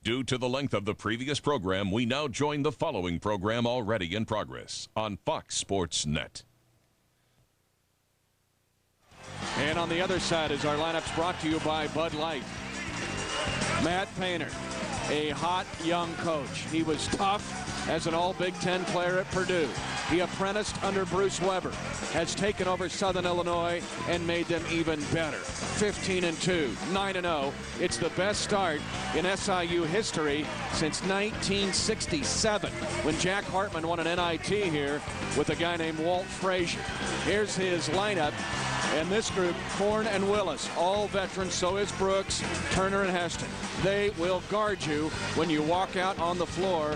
Due to the length of the previous program, we now join the following program already in progress on Fox Sports Net. And on the other side is our lineups brought to you by Bud Light. Matt Painter, a hot young coach. He was tough as an all-Big Ten player at Purdue. He apprenticed under Bruce Weber, has taken over Southern Illinois and made them even better. 15-2, 9-0. It's the best start in SIU history since 1967 when Jack Hartman won an NIT here with a guy named Walt Frazier. Here's his lineup. And this group, Korn and Willis, all veterans. So is Brooks, Turner, and Heston. They will guard you when you walk out on the floor.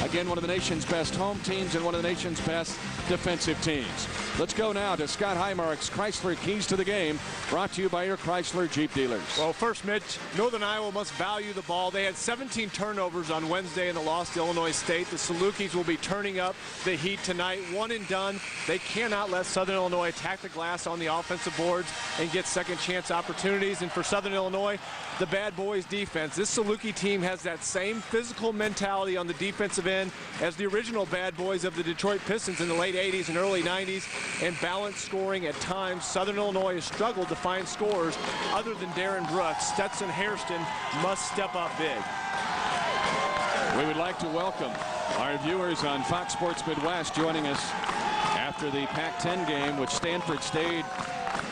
Again, one of the nation's best home teams and one of the nation's best defensive teams. Let's go now to Scott Highmark's Chrysler Keys to the Game, brought to you by your Chrysler Jeep dealers. Well, first, Mitch, Northern Iowa must value the ball. They had 17 turnovers on Wednesday in the loss to Illinois State. The Salukis will be turning up the heat tonight. One and done. They cannot let Southern Illinois attack the glass on the offensive boards and get second chance opportunities. And for Southern Illinois, the bad boys defense. This Saluki team has that same physical mentality on the defensive end as the original bad boys of the Detroit Pistons in the late 80s and early 90s, and balanced scoring at times. Southern Illinois has struggled to find scores other than Darren Brooks. Stetson Hairston must step up big. We would like to welcome our viewers on Fox Sports Midwest joining us after the Pac-10 game, which Stanford stayed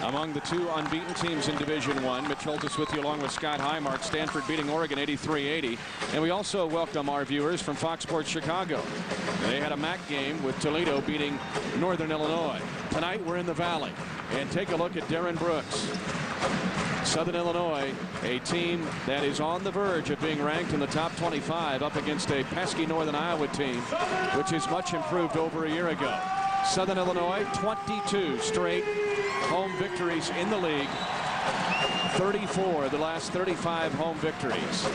among the two unbeaten teams in Division I. Mitch Holtis with you along with Scott Highmark. Stanford beating Oregon 83-80. And we also welcome our viewers from Fox Sports Chicago. They had a MAC game with Toledo beating Northern Illinois. Tonight we're in the Valley. And take a look at Darren Brooks. Southern Illinois, a team that is on the verge of being ranked in the top 25 up against a pesky Northern Iowa team, which is much improved over a year ago. Southern Illinois, 22 straight home victories in the league. 34 of the last 35 home victories.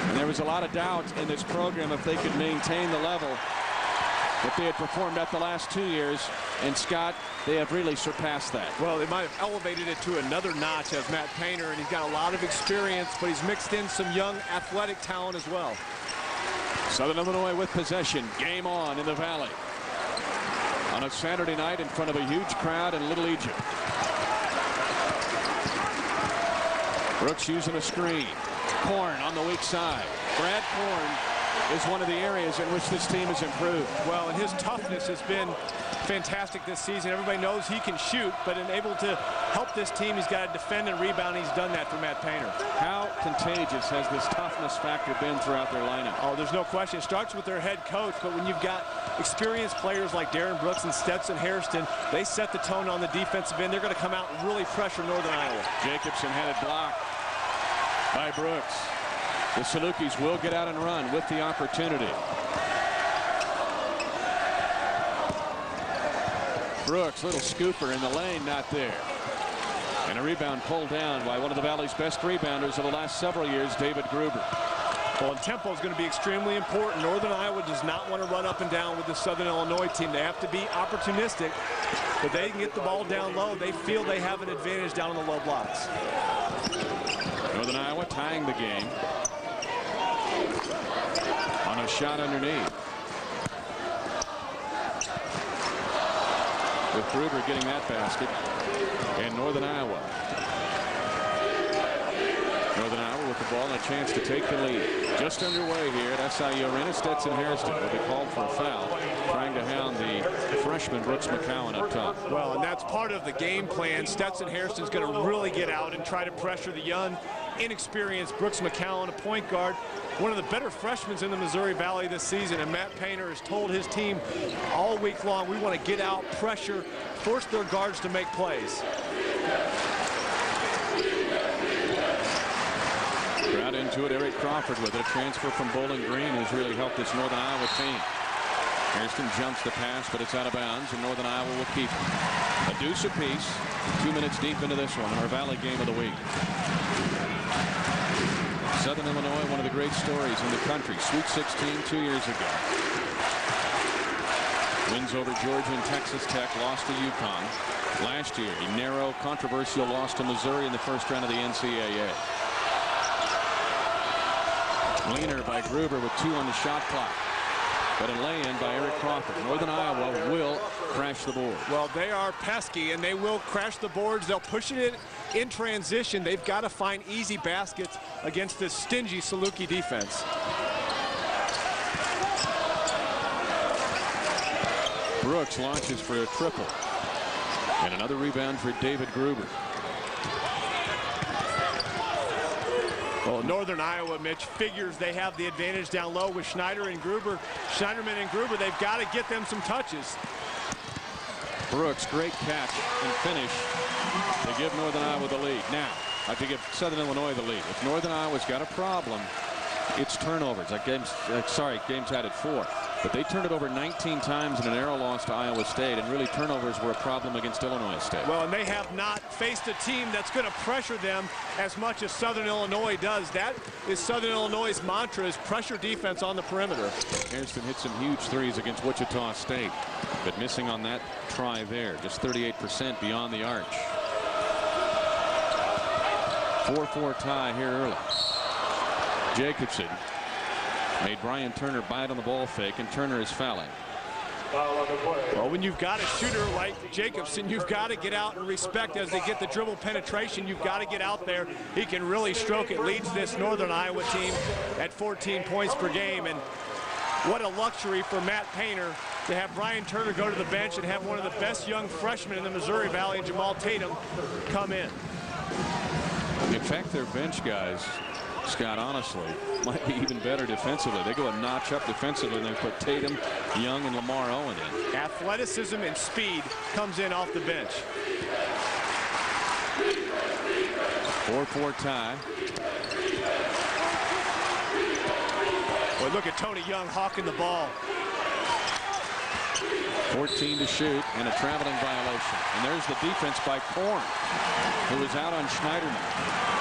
And there was a lot of doubt in this program if they could maintain the level that they had performed at the last 2 years. And Scott, they have really surpassed that. Well, they might have elevated it to another notch as Matt Painter, and he's got a lot of experience, but he's mixed in some young athletic talent as well. Southern Illinois with possession. Game on in the Valley on a Saturday night in front of a huge crowd in Little Egypt. Brooks using a screen. Korn on the weak side. Brad Korn is one of the areas in which this team has improved. Well, and his toughness has been fantastic this season. Everybody knows he can shoot, but able to help this team, he's got to defend and rebound. He's done that for Matt Painter. How contagious has this toughness factor been throughout their lineup? Oh, there's no question. It starts with their head coach, but when you've got experienced players like Darren Brooks and Stetson Hairston, they set the tone on the defensive end. They're going to come out and really pressure Northern Iowa. Jacobson had it blocked by Brooks. The Salukis will get out and run with the opportunity. Brooks, little scooper in the lane, not there. And a rebound pulled down by one of the Valley's best rebounders of the last several years, David Gruber. Well, and tempo is going to be extremely important. Northern Iowa does not want to run up and down with the Southern Illinois team. They have to be opportunistic, but they can get the ball down low. They feel they have an advantage down on the low blocks. Northern Iowa tying the game on a shot underneath. With Gruber getting that basket. And Northern Iowa with the ball and a chance to take the lead. Just underway here at SIU Arena. Stetson Hairston will be called for a foul, trying to hound the freshman Brooks McCowan up top. Well, and that's part of the game plan. Stetson Hairston's going to really get out and try to pressure the young, inexperienced Brooks McCowan, a point guard, one of the better freshmen in the Missouri Valley this season. And Matt Painter has told his team all week long, we want to get out, pressure, force their guards to make plays. Crowd into it. Eric Crawford with a transfer from Bowling Green, who's really helped this Northern Iowa team. Hairston jumps the pass, but it's out of bounds, and Northern Iowa will keep it. A deuce apiece. 2 minutes deep into this one, our Valley game of the week. Southern Illinois, one of the great stories in the country. Sweet 16 2 years ago. Wins over Georgia and Texas Tech, lost to UConn. Last year, a narrow, controversial loss to Missouri in the first round of the NCAA. Leaner by Gruber with 2 on the shot clock. But a lay-in by Eric Crawford. Northern Iowa will crash the board. Well, they are pesky, and they will crash the boards. They'll push it in transition. They've got to find easy baskets against this stingy Saluki defense. Brooks launches for a triple. And another rebound for David Gruber. Well, Northern Iowa, Mitch, figures they have the advantage down low with Schneiderman and Gruber. They've got to get them some touches. Brooks, great catch and finish to give Northern Iowa the lead. Now, to give Southern Illinois the lead. If Northern Iowa's got a problem, it's turnovers. Games had it 4. But they turned it over 19 times in a narrow loss to Iowa State, and really turnovers were a problem against Illinois State. Well, and they have not faced a team that's going to pressure them as much as Southern Illinois does. That is Southern Illinois' mantra, is pressure defense on the perimeter. Hairston hit some huge threes against Wichita State, but missing on that try there. Just 38% beyond the arch. 4-4 tie here early. Jacobson made Brian Turner bite on the ball fake, and Turner is fouling. Well, when you've got a shooter like Jacobson, you've got to get out and respect as they get the dribble penetration. You've got to get out there. He can really stroke it. Leads this Northern Iowa team at 14 points per game. And what a luxury for Matt Painter to have Brian Turner go to the bench and have one of the best young freshmen in the Missouri Valley, Jamal Tatum, come in. In fact, their bench guys, Scott, honestly, might be even better defensively. They go a notch up defensively, and they put Tatum, Young, and Lamar Owen in. Athleticism and speed comes in off the bench. 4-4 tie. Boy, look at Tony Young hawking the ball. 14 to shoot, and a traveling violation. And there's the defense by Korn, who was out on Schneiderman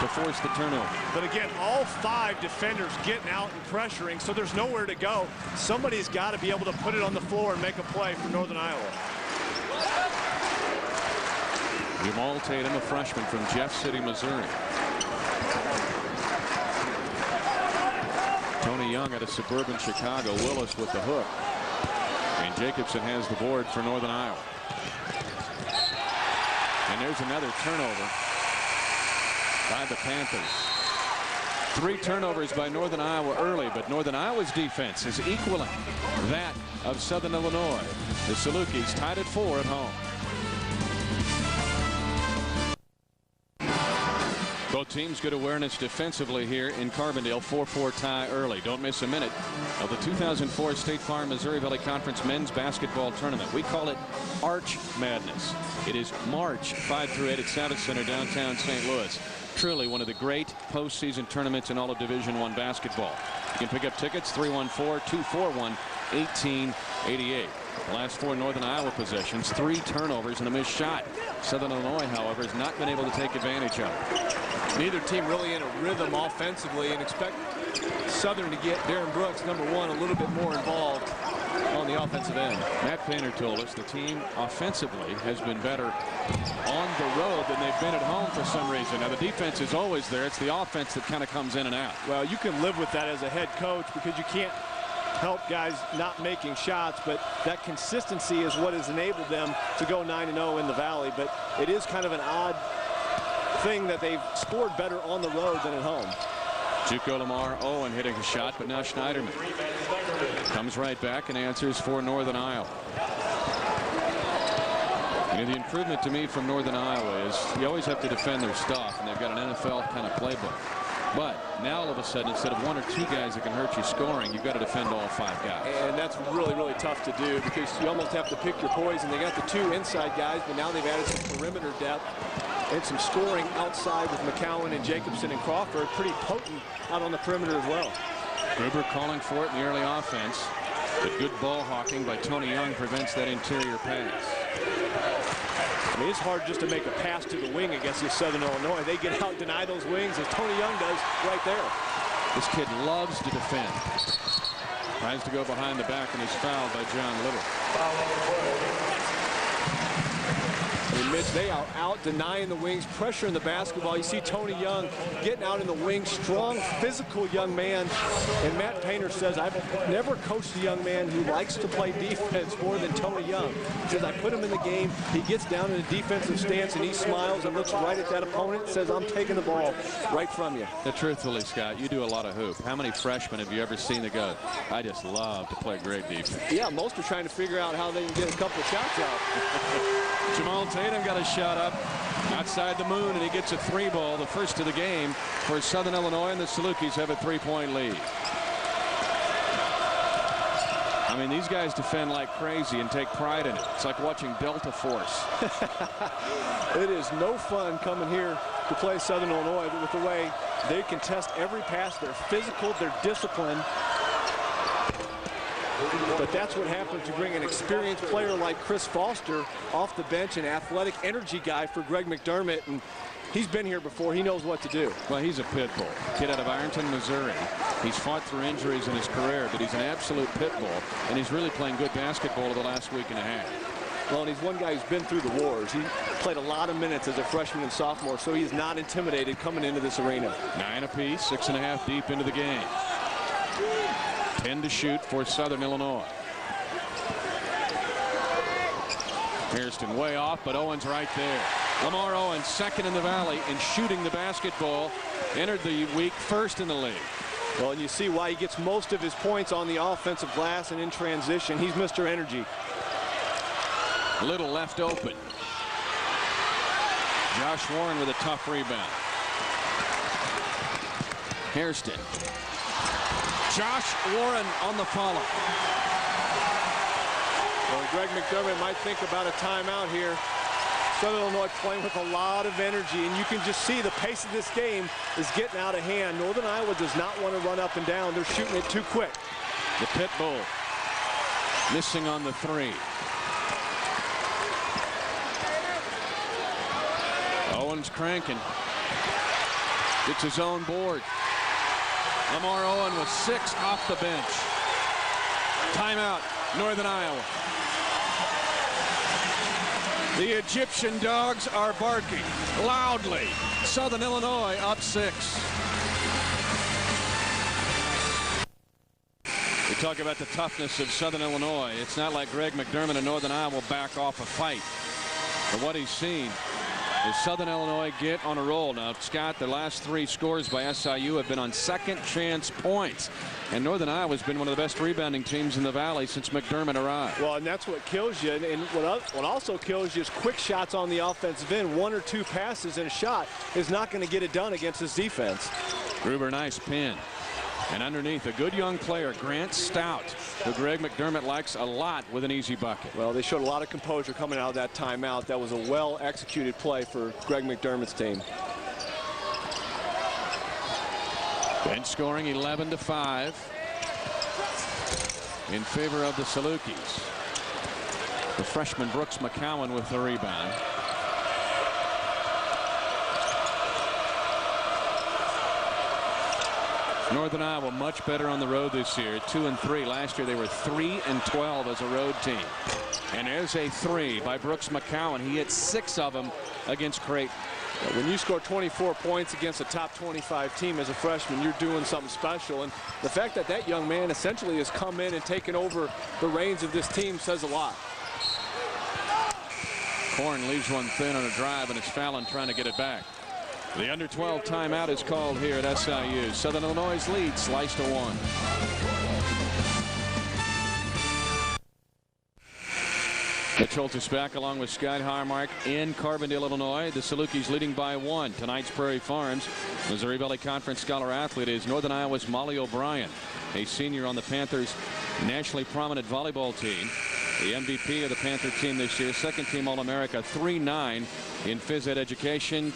to force the turnover. But again, all 5 defenders getting out and pressuring, so there's nowhere to go. Somebody's got to be able to put it on the floor and make a play for Northern Iowa. Jamal Tatum, a freshman from Jeff City, Missouri. Tony Young out of suburban Chicago. Willis with the hook. And Jacobson has the board for Northern Iowa. And there's another turnover by the Panthers. 3 turnovers by Northern Iowa early, but Northern Iowa's defense is equaling that of Southern Illinois. The Salukis tied at 4 at home. Both teams good awareness defensively here in Carbondale. 4-4 tie early. Don't miss a minute of the 2004 State Farm Missouri Valley Conference Men's Basketball Tournament. We call it Arch Madness. It is March 5 through 8 at Savage Center, downtown St. Louis. Truly one of the great postseason tournaments in all of Division I basketball. You can pick up tickets 314-241-1888. The last 4 Northern Iowa possessions, 3 turnovers and a missed shot. Southern Illinois, however, has not been able to take advantage of it. Neither team really in a rhythm offensively, and expect Southern to get Darren Brooks, number 1, a little bit more involved on the offensive end. Matt Painter told us the team offensively has been better on the road than they've been at home for some reason. Now, the defense is always there. It's the offense that kind of comes in and out. Well, you can live with that as a head coach because you can't help guys not making shots, but that consistency is what has enabled them to go 9-0 in the Valley. But it is kind of an odd thing that they've scored better on the road than at home. Juco Lamar Owen hitting a shot, but now Schneiderman comes right back and answers for Northern Iowa. You know, the improvement to me from Northern Iowa is you always have to defend their stuff, and they've got an NFL kind of playbook. But now all of a sudden, instead of 1 or 2 guys that can hurt you scoring, you've got to defend all 5 guys. And that's really, really tough to do because you almost have to pick your poison. They got the 2 inside guys, but now they've added some perimeter depth and some scoring outside with McCowan and Jacobson and Crawford. Pretty potent out on the perimeter as well. Gruber calling for it in the early offense, but good ball hawking by Tony Young prevents that interior pass. I mean, it's hard just to make a pass to the wing against this Southern Illinois. They get out, deny those wings, as Tony Young does right there. This kid loves to defend. Tries to go behind the back and is fouled by John Little. I mean, Mitch, they are out denying the wings, pressuring the basketball. You see Tony Young getting out in the wings, strong, physical young man. And Matt Painter says, I've never coached a young man who likes to play defense more than Tony Young. He says, I put him in the game. He gets down in a defensive stance, and he smiles and looks right at that opponent and says, I'm taking the ball right from you. Truthfully, Scott, you do a lot of hoop. How many freshmen have you ever seen that go, I just love to play great defense? Yeah, most are trying to figure out how they can get a couple of shots out. Jamal Tatum got a shot up outside the moon, and he gets a 3-ball, the first of the game for Southern Illinois, and the Salukis have a 3-point lead. I mean, these guys defend like crazy and take pride in it. It's like watching Delta Force. It is no fun coming here to play Southern Illinois with the way they contest every pass. They're physical, they're disciplined. But that's what happens to bring an experienced player like Chris Foster off the bench, an athletic energy guy for Greg McDermott. And he's been here before. He knows what to do. Well, he's a pit bull. Kid out of Ironton, Missouri. He's fought through injuries in his career, but he's an absolute pit bull, and he's really playing good basketball over the last week and a half. Well, and he's one guy who's been through the wars. He played a lot of minutes as a freshman and sophomore, so he's not intimidated coming into this arena. 9 apiece, 6.5 deep into the game. 10 to shoot for Southern Illinois. Hairston way off, but Owens right there. Lamar Owens, second in the Valley in shooting the basketball. Entered the week first in the league. Well, and you see why he gets most of his points on the offensive glass and in transition. He's Mr. Energy. Little left open. Josh Warren with a tough rebound. Hairston. Josh Warren on the follow. Well, Greg McDermott might think about a timeout here. Southern Illinois playing with a lot of energy, and you can just see the pace of this game is getting out of hand. Northern Iowa does not want to run up and down. They're shooting it too quick. The pit bull missing on the 3. Owens cranking. Gets his own board. Lamar Owen was 6 off the bench. Timeout, Northern Iowa. The Egyptian dogs are barking loudly. Southern Illinois up 6. We talk about the toughness of Southern Illinois. It's not like Greg McDermott and Northern Iowa will back off a fight. But what he's seen is Southern Illinois get on a roll. Now, Scott, the last 3 scores by SIU have been on second chance points. And Northern Iowa has been one of the best rebounding teams in the Valley since McDermott arrived. Well, and that's what kills you. And what also kills you is quick shots on the offensive end. 1 or 2 passes and a shot is not going to get it done against this defense. Gruber, nice pin. And underneath, a good young player, Grant Stout, who Greg McDermott likes a lot with an easy bucket. Well, they showed a lot of composure coming out of that timeout. That was a well-executed play for Greg McDermott's team. Bench scoring 11-5 in favor of the Salukis. The freshman Brooks McCowan with the rebound. Northern Iowa much better on the road this year, 2-3. Last year they were 3-12 as a road team. And there's a 3 by Brooks McCowan. He hit 6 of them against Creighton. When you score 24 points against a top 25 team as a freshman, you're doing something special. And the fact that that young man essentially has come in and taken over the reins of this team says a lot. Korn leaves one thin on a drive, and it's Fallon trying to get it back. The under-12 timeout is called here at SIU. Southern Illinois' lead sliced to 1. Mitch Schultz is back along with Scott Harmark in Carbondale, Illinois. The Salukis leading by 1. Tonight's Prairie Farms Missouri Valley Conference Scholar Athlete is Northern Iowa's Molly O'Brien, a senior on the Panthers' nationally prominent volleyball team. The MVP of the Panther team this year, second-team All-America, 3.9 in phys ed education,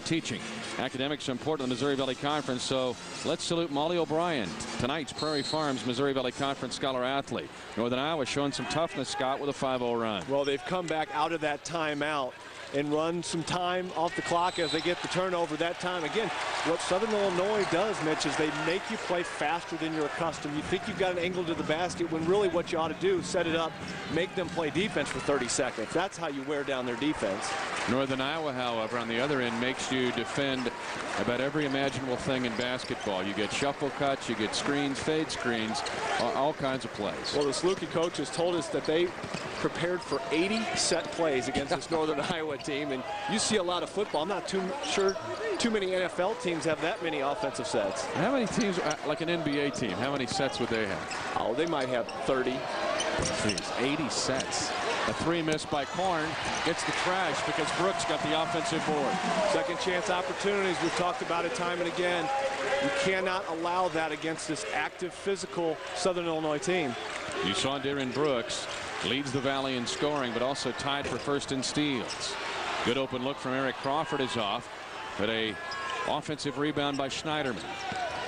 teaching. Academics are important in the Missouri Valley Conference, so let's salute Molly O'Brien, tonight's Prairie Farms Missouri Valley Conference Scholar Athlete. Northern Iowa showing some toughness, Scott, with a 5-0 run. Well, they've come back out of that timeout and run some time off the clock as they get the turnover that time. Again, what Southern Illinois does, Mitch, is they make you play faster than you're accustomed. You think you've got an angle to the basket when really what you ought to do is set it up, make them play defense for 30 seconds. That's how you wear down their defense. Northern Iowa, however, on the other end, makes you defend about every imaginable thing in basketball. You get shuffle cuts, you get screens, fade screens, all kinds of plays. Well, the Saluki coaches told us that they prepared for 80 set plays against this Northern Iowa team, and you see a lot of football. I'm not too sure too many NFL teams have that many offensive sets. How many teams, like an NBA team, how many sets would they have? Oh, they might have 30. Jeez, 80 sets. A three missed by Korn gets the trash because Brooks got the offensive board. Second chance opportunities. We've talked about it time and again. You cannot allow that against this active, physical Southern Illinois team. You saw Darren Brooks leads the Valley in scoring, but also tied for first in steals. Good open look from Eric Crawford is off, but a offensive rebound by Schneiderman.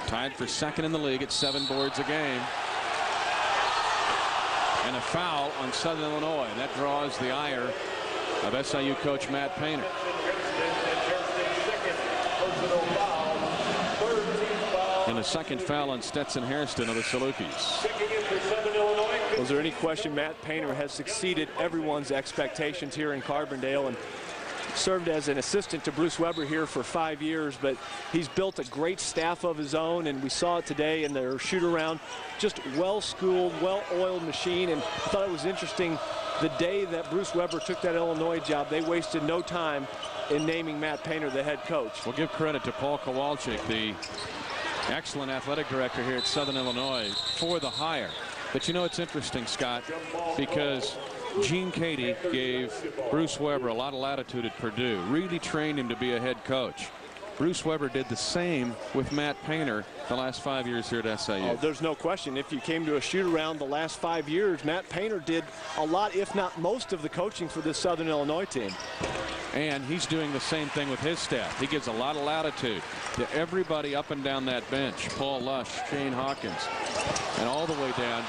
Tied for second in the league at 7 boards a game. And a foul on Southern Illinois, and that draws the ire of SIU coach Matt Painter. And a second foul on Stetson Hairston of the Salukis. Was there any question Matt Painter has succeeded everyone's expectations here in Carbondale, and served as an assistant to Bruce Weber here for 5 years, but he's built a great staff of his own, and we saw it today in their shoot-around. Just well-schooled, well-oiled machine, and I thought it was interesting the day that Bruce Weber took that Illinois job, they wasted no time in naming Matt Painter the head coach. We'll give credit to Paul Kowalczyk, the excellent athletic director here at Southern Illinois, for the hire. But you know, it's interesting, Scott, because Gene Cady gave Bruce Weber a lot of latitude at Purdue, really trained him to be a head coach. Bruce Weber did the same with Matt Painter the last 5 years here at SIU. Oh, there's no question. If you came to a shoot-around the last 5 years, Matt Painter did a lot, if not most, of the coaching for this Southern Illinois team. And he's doing the same thing with his staff. He gives a lot of latitude to everybody up and down that bench. Paul Lush, Shane Hawkins, and all the way down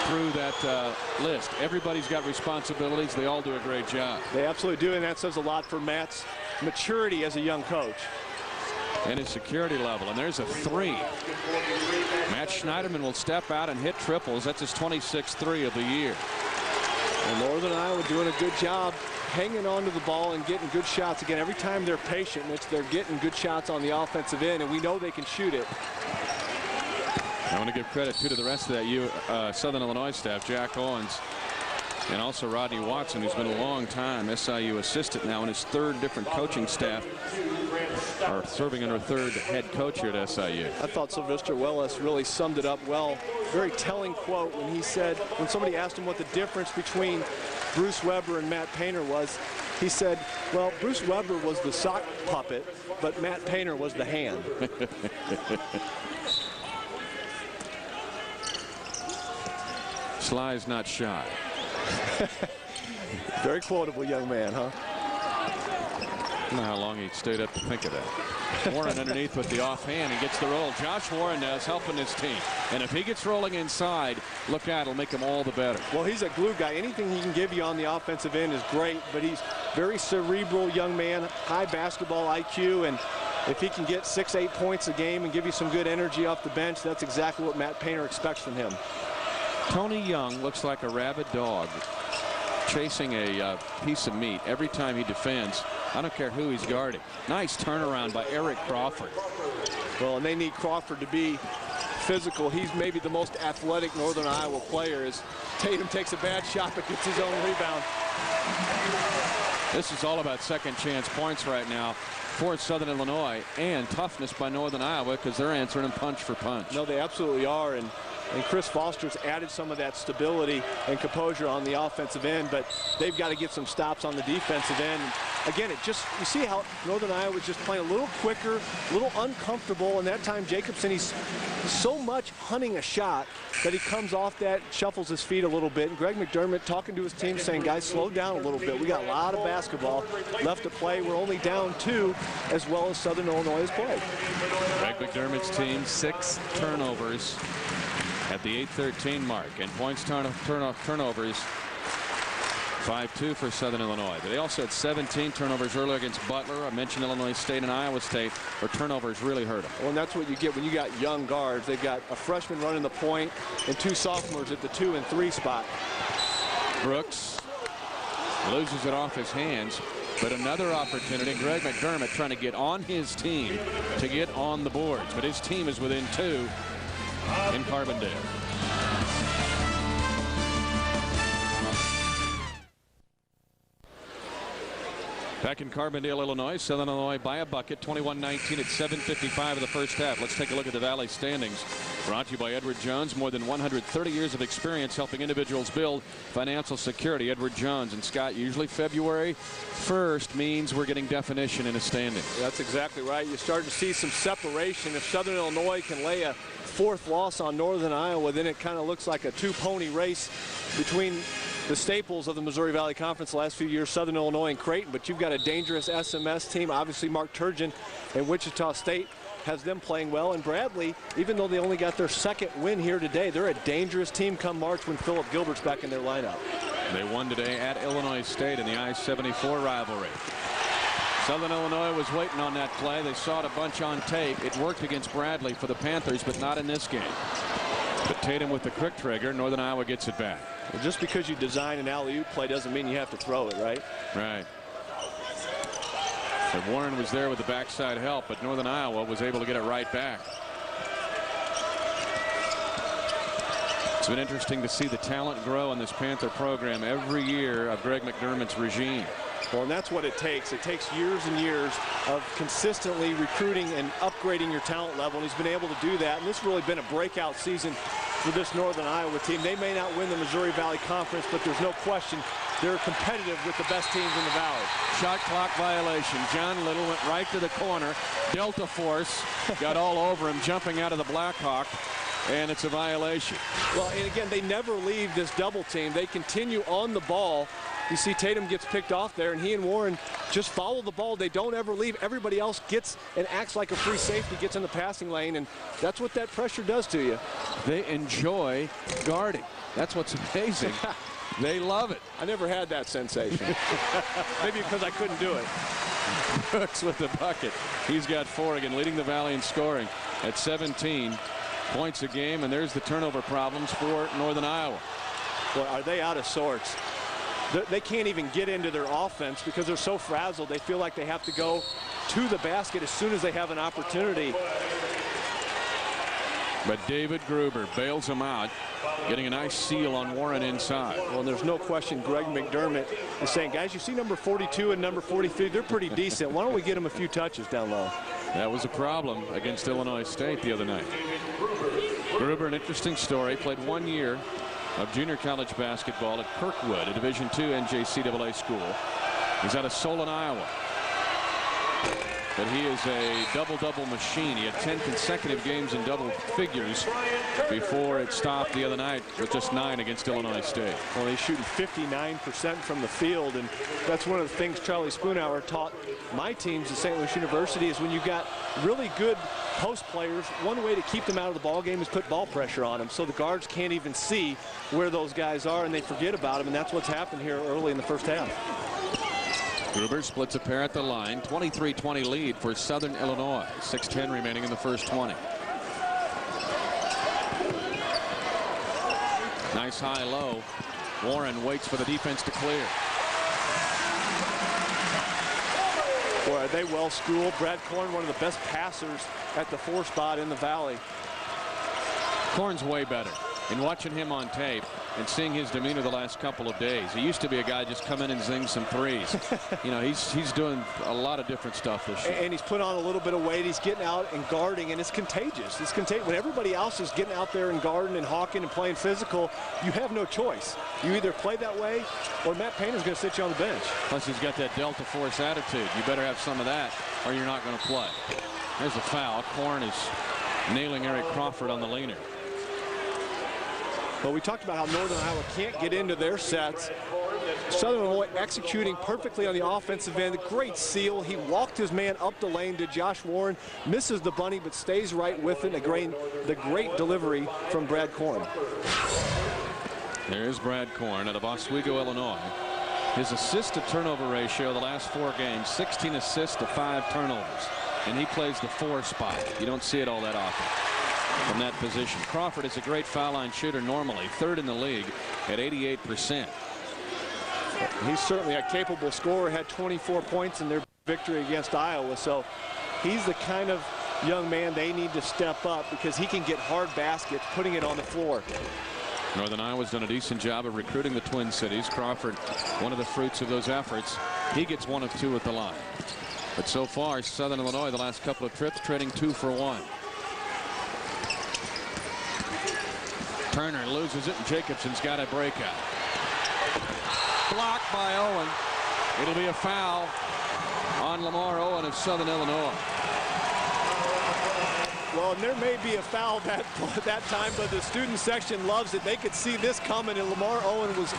through that list. Everybody's got responsibilities. They all do a great job. They absolutely do, and that says a lot for Matt's maturity as a young coach. And his security level. And there's a three. Matt Schneiderman will step out and hit triples. That's his 26th three of the year. And Northern Iowa doing a good job hanging on to the ball and getting good shots. Again, every time they're patient, Mitch, they're getting good shots on the offensive end, and we know they can shoot it. I want to give credit too to the rest of that Southern Illinois staff, Jack Owens, and also Rodney Watson, who's been a long time SIU assistant now in his third different coaching staff, or serving under third head coach here at SIU. I thought Sylvester Wellis really summed it up well. Very telling quote when he said, when somebody asked him what the difference between Bruce Weber and Matt Painter was, he said, well, Bruce Weber was the sock puppet, but Matt Painter was the hand. Sly's not shy. Very quotable young man, huh? I don't know how long he stayed up to think of that. Warren underneath with the offhand and gets the roll. Josh Warren now is helping his team. And if he gets rolling inside, look out, it'll make him all the better. Well, he's a glue guy. Anything he can give you on the offensive end is great, but he's very cerebral young man, high basketball IQ, and if he can get 6-8 points a game and give you some good energy off the bench, that's exactly what Matt Painter expects from him. Tony Young looks like a rabid dog chasing a piece of meat every time he defends. I don't care who he's guarding. Nice turnaround by Eric Crawford. Well, and they need Crawford to be physical. He's maybe the most athletic Northern Iowa player. As Tatum takes a bad shot but gets his own rebound. This is all about second chance points right now for Southern Illinois, and toughness by Northern Iowa because they're answering them punch for punch. No, they absolutely are. And Chris Foster's added some of that stability and composure on the offensive end, but they've got to get some stops on the defensive end. Again, it just, you see how Northern Iowa was just playing a little quicker, a little uncomfortable, and that time Jacobson, he's so much hunting a shot that he comes off that, shuffles his feet a little bit. And Greg McDermott talking to his team saying, guys, slow down a little bit. We got a lot of basketball left to play. We're only down 2, as well as Southern Illinois has played. Greg McDermott's team, 6 turnovers at the 8-13 mark, and points turnovers 5-2 for Southern Illinois. But they also had 17 turnovers earlier against Butler. I mentioned Illinois State and Iowa State, where turnovers really hurt them. Well, and that's what you get when you got young guards. They've got a freshman running the point and 2 sophomores at the 2 and 3 spot. Brooks loses it off his hands, but another opportunity. Greg McDermott trying to get on his team to get on the boards, but his team is within 2 in Carbondale. Back in Carbondale, Illinois, Southern Illinois by a bucket, 21-19 at 7:55 of the first half. Let's take a look at the Valley standings. Brought to you by Edward Jones. More than 130 years of experience helping individuals build financial security. Edward Jones. And Scott, usually February 1st means we're getting definition in a standing. That's exactly right. You start to see some separation. If Southern Illinois can lay a 4th loss on Northern Iowa, then it kind of looks like a 2-pony race between the staples of the Missouri Valley Conference the last few years, Southern Illinois and Creighton. But you've got a dangerous SMS team. Obviously, Mark Turgeon and Wichita State has them playing well. And Bradley, even though they only got their 2nd win here today, they're a dangerous team come March when Philip Gilbert's back in their lineup. They won today at Illinois State in the I-74 rivalry. Southern Illinois was waiting on that play. They saw it a bunch on tape. It worked against Bradley for the Panthers, but not in this game. But Tatum with the quick trigger. Northern Iowa gets it back. Well, just because you design an alley-oop play doesn't mean you have to throw it, right? Right. And Warren was there with the backside help, but Northern Iowa was able to get it right back. It's been interesting to see the talent grow in this Panther program every year of Greg McDermott's regime. Well, and that's what it takes. It takes years and years of consistently recruiting and upgrading your talent level, and he's been able to do that. And this has really been a breakout season for this Northern Iowa team. They may not win the Missouri Valley Conference, but there's no question they're competitive with the best teams in the Valley. Shot clock violation. John Little went right to the corner. Delta Force got all over him, jumping out of the Blackhawk, and it's a violation. Well, and again, they never leave this double team. They continue on the ball. You see Tatum gets picked off there, and he and Warren just follow the ball. They don't ever leave. Everybody else gets and acts like a free safety, gets in the passing lane, and that's what that pressure does to you. They enjoy guarding. That's what's amazing. They love it. I never had that sensation. Maybe because I couldn't do it. Brooks with the bucket. He's got 4 again, leading the Valley in scoring at 17 points a game, and there's the turnover problems for Northern Iowa. Boy, are they out of sorts. They can't even get into their offense because they're so frazzled. They feel like they have to go to the basket as soon as they have an opportunity. But David Gruber bails him out, getting a nice seal on Warren inside. Well, there's no question Greg McDermott is saying, guys, you see number 42 and number 43, they're pretty decent. Why don't we get them a few touches down low? That was a problem against Illinois State the other night. Gruber, an interesting story, played 1 year of junior college basketball at Kirkwood, a Division II NJCAA school. He's out of Solon, Iowa. But he is a double-double machine. He had 10 consecutive games in double figures before it stopped the other night with just 9 against Illinois State. Well, he's shooting 59% from the field, and that's one of the things Charlie Spoonhour taught my teams at St. Louis University is when you got really good post players, one way to keep them out of the ball game is put ball pressure on them, so the guards can't even see where those guys are, and they forget about them, and that's what's happened here early in the first half. Gruber splits a pair at the line. 23-20 lead for Southern Illinois. 6:10 remaining in the first 20. Nice high-low. Warren waits for the defense to clear. Boy, are they well schooled. Brad Korn, one of the best passers at the 4 spot in the Valley. Korn's way better. In watching him on tape and seeing his demeanor the last couple of days, he used to be a guy just come in and zing some threes. You know, he's doing a lot of different stuff this year. And he's put on a little bit of weight. He's getting out and guarding, and it's contagious. It's contagious. When everybody else is getting out there and guarding and hawking and playing physical, you have no choice. You either play that way or Matt Painter's going to sit you on the bench. Plus, he's got that Delta Force attitude. You better have some of that or you're not going to play. There's a foul. Korn is nailing Eric Crawford on the leaner. But we talked about how Northern Iowa can't get into their sets. Southern Illinois executing perfectly on the offensive end. Great seal. He walked his man up the lane to Josh Warren. Misses the bunny, but stays right with it. The great delivery from Brad Korn. There's Brad Korn out of Oswego, Illinois. His assist to turnover ratio the last 4 games, 16 assists to 5 turnovers. And he plays the 4 spot. You don't see it all that often from that position. Crawford is a great foul line shooter normally, 3rd in the league at 88%. He's certainly a capable scorer, had 24 points in their victory against Iowa. So he's the kind of young man they need to step up because he can get hard baskets, putting it on the floor. Northern Iowa's done a decent job of recruiting the Twin Cities. Crawford, one of the fruits of those efforts. He gets 1 of 2 at the line. But so far, Southern Illinois, the last couple of trips, trading 2 for 1. Turner loses it, and Jacobson's got a breakout. Blocked by Owen. It'll be a foul on Lamar Owen of Southern Illinois. Well, and there may be a foul that time, but the student section loves it. They could see this coming, and Lamar Owen was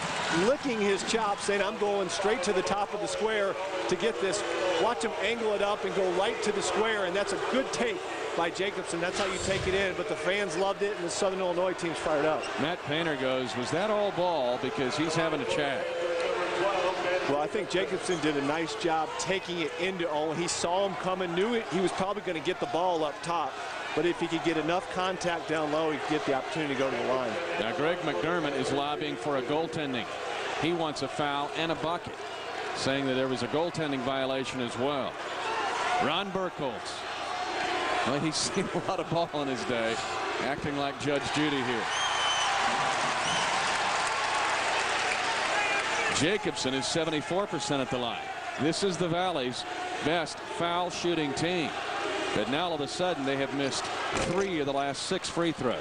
licking his chops, saying, I'm going straight to the top of the square to get this. Watch him angle it up and go right to the square, and that's a good take by Jacobson. That's how you take it in, but the fans loved it, and the Southern Illinois team's fired up. Matt Painter goes, was that all ball? Because he's having a chat. Well, I think Jacobson did a nice job taking it into Owen. He saw him coming, knew it. He was probably going to get the ball up top. But if he could get enough contact down low, he could get the opportunity to go to the line. Now, Greg McDermott is lobbying for a goaltending. He wants a foul and a bucket, saying that there was a goaltending violation as well. Ron Burkholz. Well, he's seen a lot of ball in his day, acting like Judge Judy here. Jacobson is 74% at the line. This is the Valley's best foul shooting team. But now all of a sudden they have missed 3 of the last 6 free throws.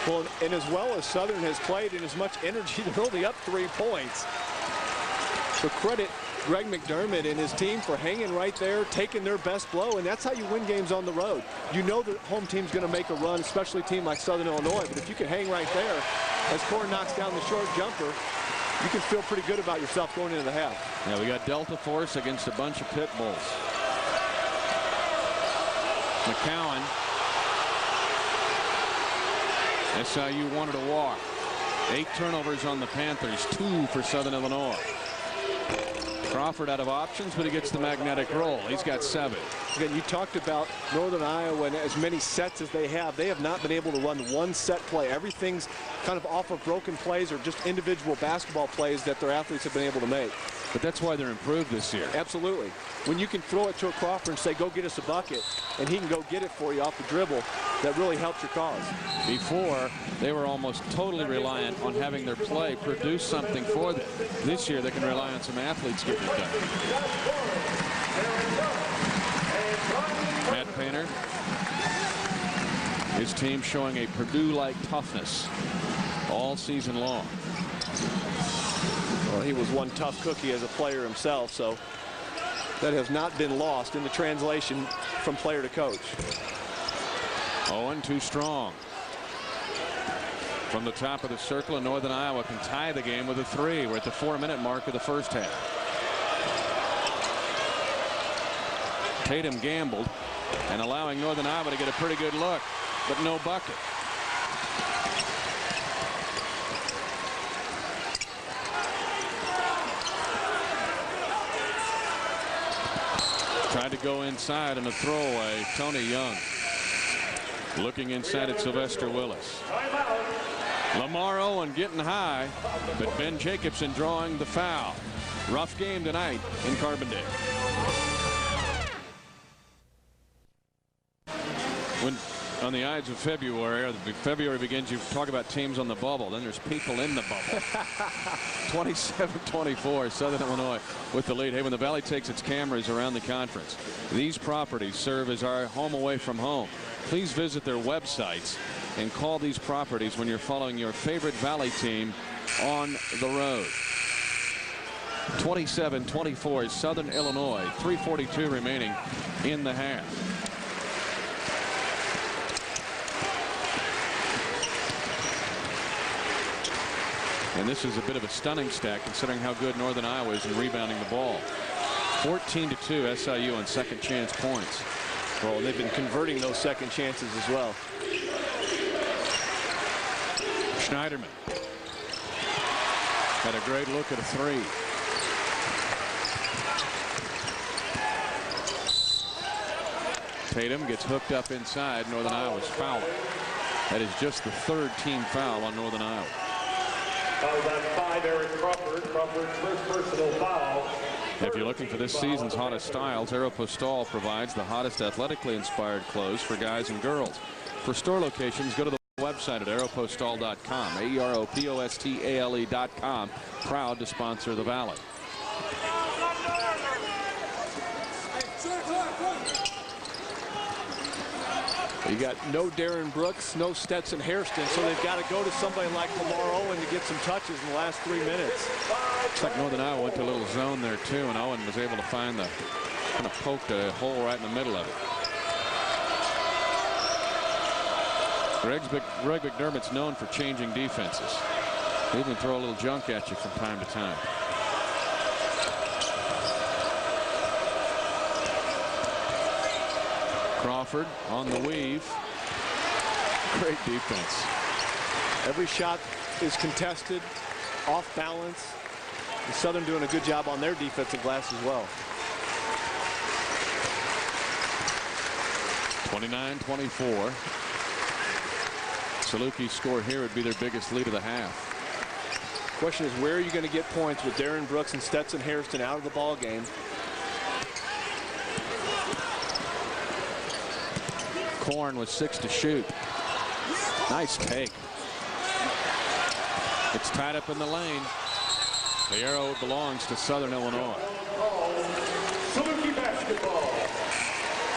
Well, and as well as Southern has played in as much energy, they're only up 3 points. So credit Greg McDermott and his team for hanging right there, taking their best blow, and that's how you win games on the road. You know the home team's going to make a run, especially a team like Southern Illinois, but if you can hang right there, as Core knocks down the short jumper, you can feel pretty good about yourself going into the half. Yeah, we got Delta Force against a bunch of pit bulls. McCowan. SIU wanted a walk. 8 turnovers on the Panthers, 2 for Southern Illinois. Crawford out of options, but he gets the magnetic roll. He's got 7. Again, you talked about Northern Iowa and as many sets as they have not been able to run one set play. Everything's kind of off of broken plays or just individual basketball plays that their athletes have been able to make. But that's why they're improved this year. Absolutely. When you can throw it to a Crawford and say, go get us a bucket, and he can go get it for you off the dribble, that really helps your cause. Before, they were almost totally reliant on having their play produce something for them. This year, they can rely on some athletes getting it done. Matt Painter, his team showing a Purdue-like toughness all season long. Well, he was one tough cookie as a player himself, so that has not been lost in the translation from player to coach. Owen too strong. From the top of the circle, and Northern Iowa can tie the game with a 3. We're at the 4-minute mark of the first half. Tatum gambled and allowing Northern Iowa to get a pretty good look, but no bucket. Tried to go inside and a throwaway. Tony Young looking inside at Sylvester Willis. Lamar Owen getting high, but Ben Jacobson drawing the foul. Rough game tonight in Carbondale. When on the Ides of February, or February begins, you talk about teams on the bubble. Then there's people in the bubble. 27-24, Southern Illinois with the lead. Hey, when the Valley takes its cameras around the conference, these properties serve as our home away from home. Please visit their websites and call these properties when you're following your favorite Valley team on the road. 27-24 Southern Illinois. 3:42 remaining in the half. And this is a bit of a stunning stat considering how good Northern Iowa is in rebounding the ball. 14-2 SIU on second chance points. Well, they've been converting those second chances as well. Schneiderman. Had a great look at a three. Tatum gets hooked up inside. Northern Iowa's foul. That is just the third team foul on Northern Iowa. Foul's on 5, Eric Crawford. Crawford's first personal foul. If you're looking for this season's hottest styles, Aeropostale provides the hottest athletically inspired clothes for guys and girls. For store locations, go to the website at aeropostale.com, AEROPOSTALE.com. Proud to sponsor the Valley. You got no Darren Brooks, no Stetson Hairston, so they've got to go to somebody like Lamar Owen to get some touches in the last 3 minutes. Looks like Northern Iowa went to a little zone there too, and Owen was able to find the kind of poked a hole right in the middle of it. Greg McDermott's known for changing defenses. He can throw a little junk at you from time to time. Crawford on the weave. Great defense. Every shot is contested, off balance. And Southern doing a good job on their defensive glass as well. 29-24. Saluki's score here would be their biggest lead of the half. Question is, where are you going to get points with Darren Brooks and Stetson Hairston out of the ball game? Korn with 6 to shoot. Nice take. It's tied up in the lane. The arrow belongs to Southern Illinois. Saluki basketball.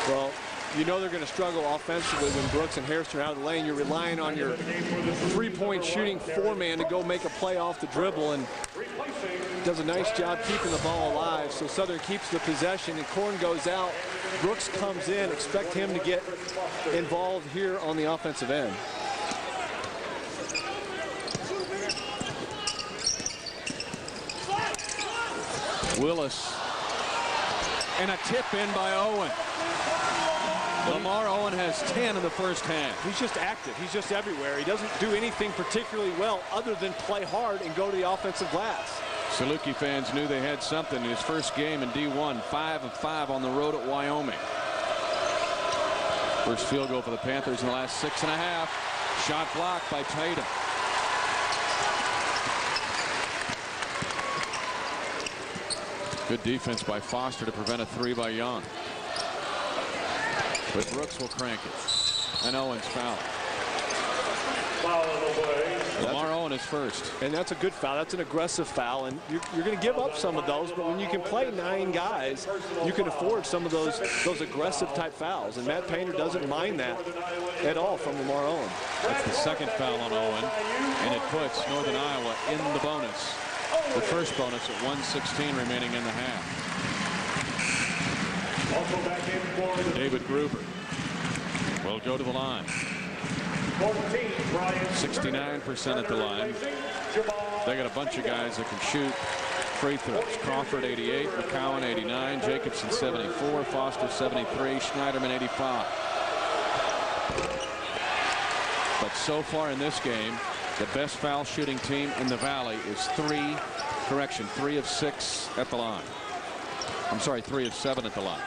Well, you know they're going to struggle offensively when Brooks and Hairston are out of the lane. You're relying on your three-point shooting four-man to go make a play off the dribble, and does a nice job keeping the ball alive. So Southern keeps the possession, and Korn goes out. Brooks comes in. Expect him to get involved here on the offensive end. Willis, and a tip in by Owen. Lamar Owen has 10 in the first half. He's just active. He's just everywhere. He doesn't do anything particularly well other than play hard and go to the offensive glass. Saluki fans knew they had something in his first game in D1, 5 of 5 on the road at Wyoming. First field goal for the Panthers in the last 6.5. Shot blocked by Tatum. Good defense by Foster to prevent a three by Young. But Brooks will crank it. And Owens foul. Foul on the way. Lamar Owen is first. And that's a good foul. That's an aggressive foul. And you're going to give up some of those. But when you can play 9 guys, you can afford some of those aggressive type fouls. And Matt Painter doesn't mind that at all from Lamar Owen. That's the second foul on Owen. And it puts Northern Iowa in the bonus. The first bonus at 1:16 remaining in the half. Also back in for David Gruber will go to the line. 14, Brian. 69% at the line. They got a bunch of guys that can shoot free throws. Crawford 88, McCowan 89, Jacobson 74, Foster 73, Schneiderman 85. But so far in this game, the best foul shooting team in the Valley is 3 of 6 at the line. I'm sorry, 3 of 7 at the line.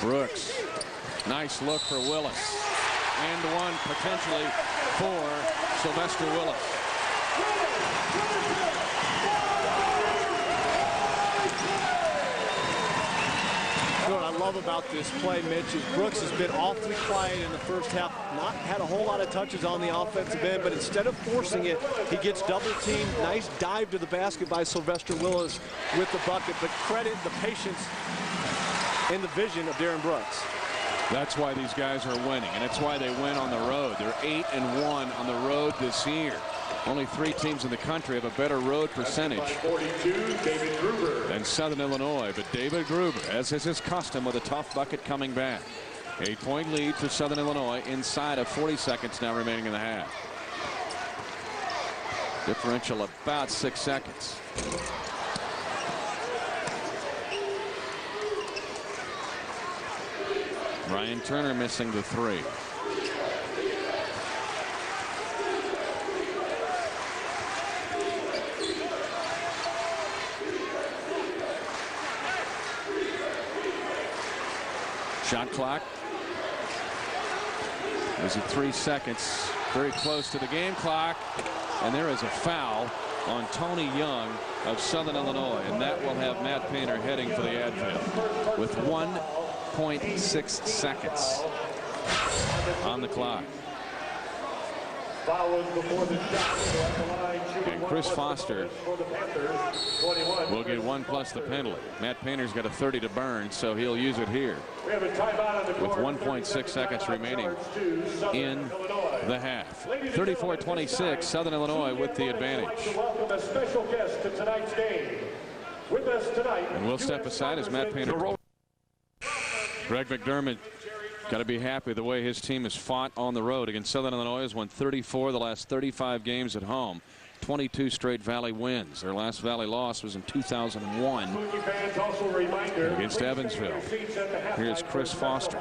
Brooks, nice look for Willis, and one potentially for Sylvester Willis. What I love about this play, Mitch, is Brooks has been awfully quiet in the first half, not had a whole lot of touches on the offensive end, but instead of forcing it, he gets double teamed. Nice dive to the basket by Sylvester Willis with the bucket, but credit the patience and the vision of Darren Brooks. That's why these guys are winning, and it's why they win on the road. They're 8-1 on the road this year. Only 3 teams in the country have a better road percentage 42, David Gruber. than Southern Illinois, but David Gruber, as is his custom, with a tough bucket coming back. 8-point lead for Southern Illinois inside of 40 seconds now remaining in the half. Differential about 6 seconds. Ryan Turner missing the 3. Shot clock is at 3 seconds. Very close to the game clock. And there is a foul on Tony Young of Southern Illinois. And that will have Matt Painter heading for the Advil with 1.6 seconds on the clock. And Chris Foster will get 1 plus the penalty. Matt Painter's got a 30 to burn, so he'll use it here with 1.6 seconds remaining in the half. 34-26, Southern Illinois with the advantage. And we'll step aside as Matt Painter. Greg McDermott got to be happy the way his team has fought on the road against Southern Illinois. Has won 34 of the last 35 games at home. 22 straight Valley wins. Their last Valley loss was in 2001 against Evansville. Here's Chris Foster.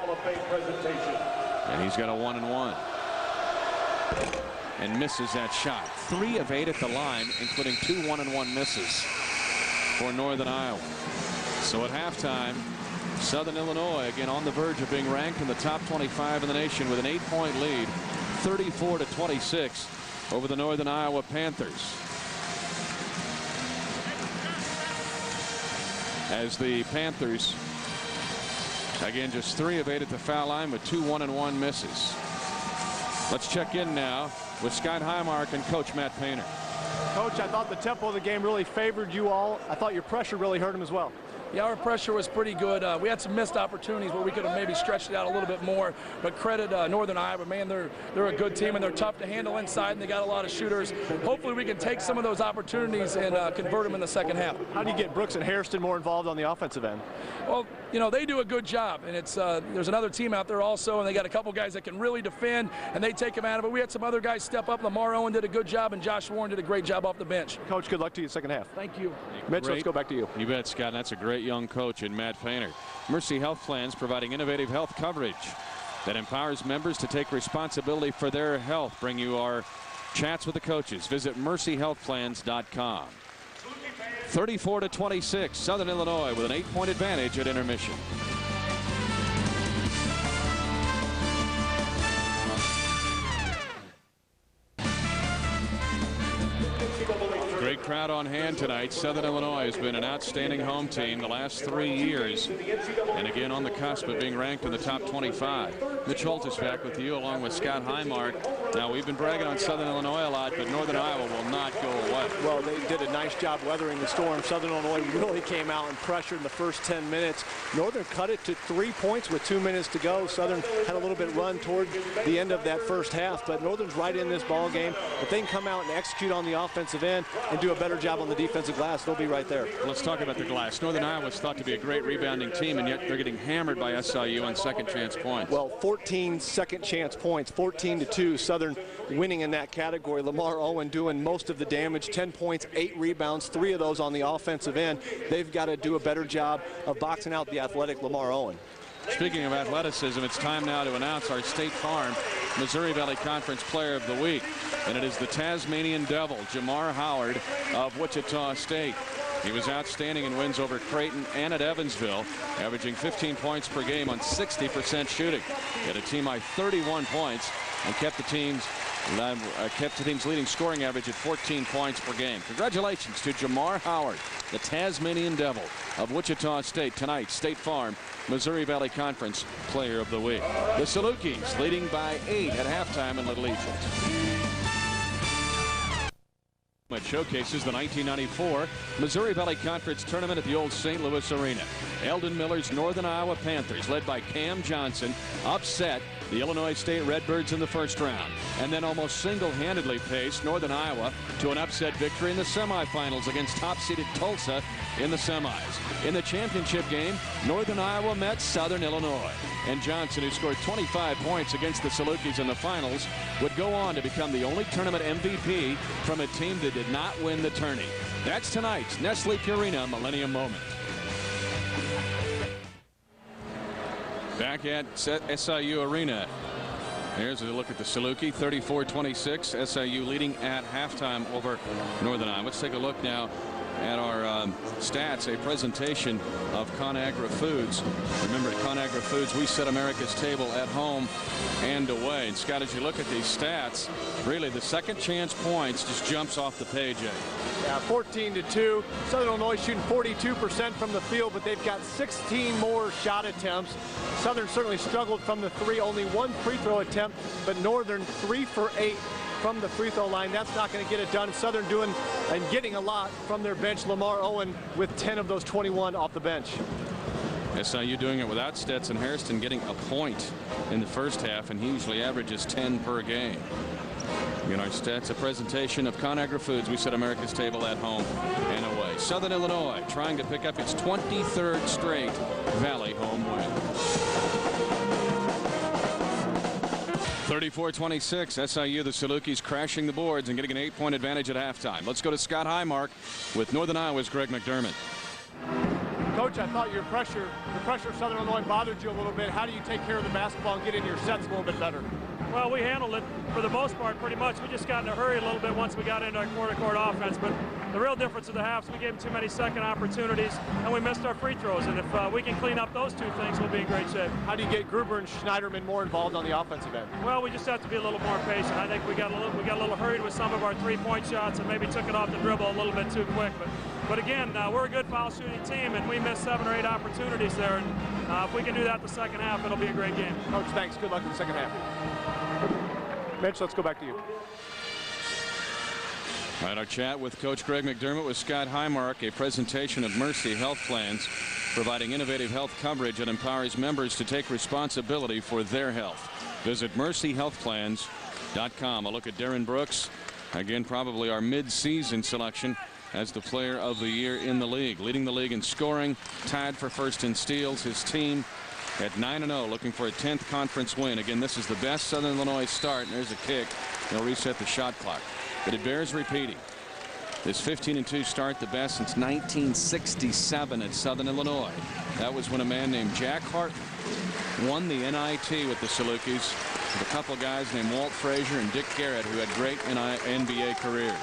And he's got a 1-and-1. And misses that shot. 3 of 8 at the line, including 2 1-and-1 misses for Northern Iowa. So at halftime, Southern Illinois again on the verge of being ranked in the top 25 in the nation with an 8-point lead, 34-26 over the Northern Iowa Panthers. As the Panthers again just 3 of 8 at the foul line with 2 1-and-1 misses. Let's check in now with Scott Highmark and Coach Matt Painter. Coach, I thought the tempo of the game really favored you all. I thought your pressure really hurt him as well. Yeah, our pressure was pretty good. We had some missed opportunities where we could have maybe stretched it out a little bit more. But credit Northern Iowa, man, they're a good team and they're tough to handle inside and they got a lot of shooters. Hopefully we can take some of those opportunities and convert them in the second half. How do you get Brooks and Hairston more involved on the offensive end? Well, you know, they do a good job, and it's there's another team out there also, and they got a couple guys that can really defend, and they take them out of it. We had some other guys step up. Lamar Owen did a good job, and Josh Warren did a great job off the bench. Coach, good luck to you second half. Thank you. Mitch, let's go back to you. You bet, Scott. That's a great young coach in Matt Painter. Mercy Health Plans providing innovative health coverage that empowers members to take responsibility for their health. Bring you our chats with the coaches. Visit mercyhealthplans.com. 34-26, Southern Illinois with an 8-point advantage at intermission. Great crowd on hand tonight. Southern Illinois has been an outstanding home team the last 3 years, and again on the cusp of being ranked in the top 25. Mitch Holt is back with you along with Scott Highmark. Now, we've been bragging on Southern Illinois a lot, but Northern Iowa will not go away. Well, they did a nice job weathering the storm. Southern Illinois really came out and pressured in the first 10 minutes. Northern cut it to 3 points with 2 minutes to go. Southern had a little bit run toward the end of that first half, but Northern's right in this ball game. If they can come out and execute on the offensive end and do a better job on the defensive glass, they'll be right there. Let's talk about the glass. Northern Iowa is thought to be a great rebounding team, and yet they're getting hammered by SIU on second chance points. Well, 14 second chance points, 14-2. Southern winning in that category. Lamar Owen doing most of the damage, 10 points, 8 rebounds, 3 of those on the offensive end. They've got to do a better job of boxing out the athletic Lamar Owen. Speaking of athleticism, it's time now to announce our State Farm Missouri Valley Conference Player of the Week. And it is the Tasmanian Devil, Jamar Howard of Wichita State. He was outstanding in wins over Creighton and at Evansville, averaging 15 points per game on 60% shooting. He had a team-high 31 points and kept the team's leading scoring average at 14 points per game. Congratulations to Jamar Howard, the Tasmanian Devil of Wichita State. Tonight, State Farm Missouri Valley Conference Player of the Week. The Salukis leading by 8 at halftime in Little Egypt. It showcases the 1994 Missouri Valley Conference Tournament at the old St. Louis Arena. Eldon Miller's Northern Iowa Panthers, led by Cam Johnson, upset the Illinois State Redbirds in the first round, and then almost single-handedly paced Northern Iowa to an upset victory in the semifinals against top-seeded Tulsa in the semis. In the championship game, Northern Iowa met Southern Illinois, and Johnson, who scored 25 points against the Salukis in the finals, would go on to become the only tournament MVP from a team that did not win the tourney. That's tonight's Nestle Purina Millennium Moment. Back at SIU Arena. Here's a look at the Saluki. 34-26. SIU leading at halftime over Northern Iowa. Let's take a look now at our stats, a presentation of ConAgra Foods. Remember, at ConAgra Foods, we set America's table at home and away. And Scott, as you look at these stats, really the second chance points just jumps off the page. Yeah, 14-2. Southern Illinois shooting 42% from the field, but they've got 16 more shot attempts. Southern certainly struggled from the three, only one free throw attempt, but Northern 3 for 8 from the free throw line. That's not going to get it done. Southern doing and getting a lot from their bench. Lamar Owen with 10 of those 21 off the bench. SIU doing it without Stetson Hairston, getting a point in the first half, and he usually averages 10 per game. In our stats, a presentation of ConAgra Foods. We set America's table at home and away. Southern Illinois trying to pick up its 23rd straight Valley home win. 34-26. SIU, the Salukis, crashing the boards and getting an 8-point advantage at halftime. Let's go to Scott Highmark with Northern Iowa's Greg McDermott. Coach, I thought the pressure of Southern Illinois bothered you a little bit. How do you take care of the basketball and get into your sets a little bit better? Well, we handled it for the most part pretty much. We just got in a hurry a little bit once we got into our quarter-court offense. But the real difference of the halves, we gave them too many second opportunities, and we missed our free throws. And if we can clean up those two things, we'll be in great shape. How do you get Gruber and Schneiderman more involved on the offensive end? Well, we just have to be a little more patient. I think we got a little hurried with some of our three-point shots and maybe took it off the dribble a little bit too quick. But again, we're a good foul shooting team, and we missed 7 or 8 opportunities there. And if we can do that the second half, it'll be a great game. Coach, thanks. Good luck in the second half. Mitch, let's go back to you. All right, our chat with Coach Greg McDermott with Scott Highmark, a presentation of Mercy Health Plans, providing innovative health coverage that empowers members to take responsibility for their health. Visit mercyhealthplans.com. A look at Darren Brooks, again probably our mid-season selection as the player of the year in the league, leading the league in scoring, tied for first in steals. His team at 9-0, looking for a 10th conference win. Again, this is the best Southern Illinois start, and there's a kick. They'll reset the shot clock, but it bears repeating. This 15-2 start, the best since 1967 at Southern Illinois. That was when a man named Jack Harton won the NIT with the Salukis, with a couple guys named Walt Frazier and Dick Garrett, who had great NBA careers.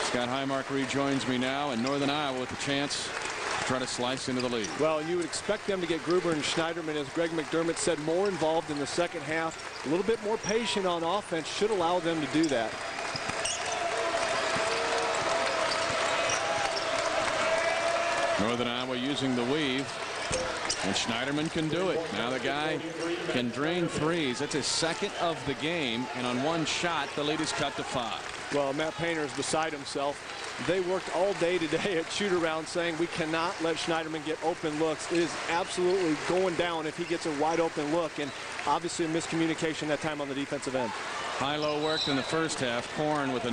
Scott Highmark rejoins me now, and Northern Iowa with a chance to try to slice into the lead. Well, and you would expect them to get Gruber and Schneiderman, as Greg McDermott said, more involved in the second half. A little bit more patient on offense should allow them to do that. Northern Iowa using the weave, and Schneiderman can do it. Now the guy can drain threes. That's his second of the game, and on one shot, the lead is cut to 5. Well, Matt Painter is beside himself. They worked all day today at shoot-around saying we cannot let Schneiderman get open looks. It is absolutely going down if he gets a wide-open look, and obviously a miscommunication that time on the defensive end. High-low worked in the first half. Korn with a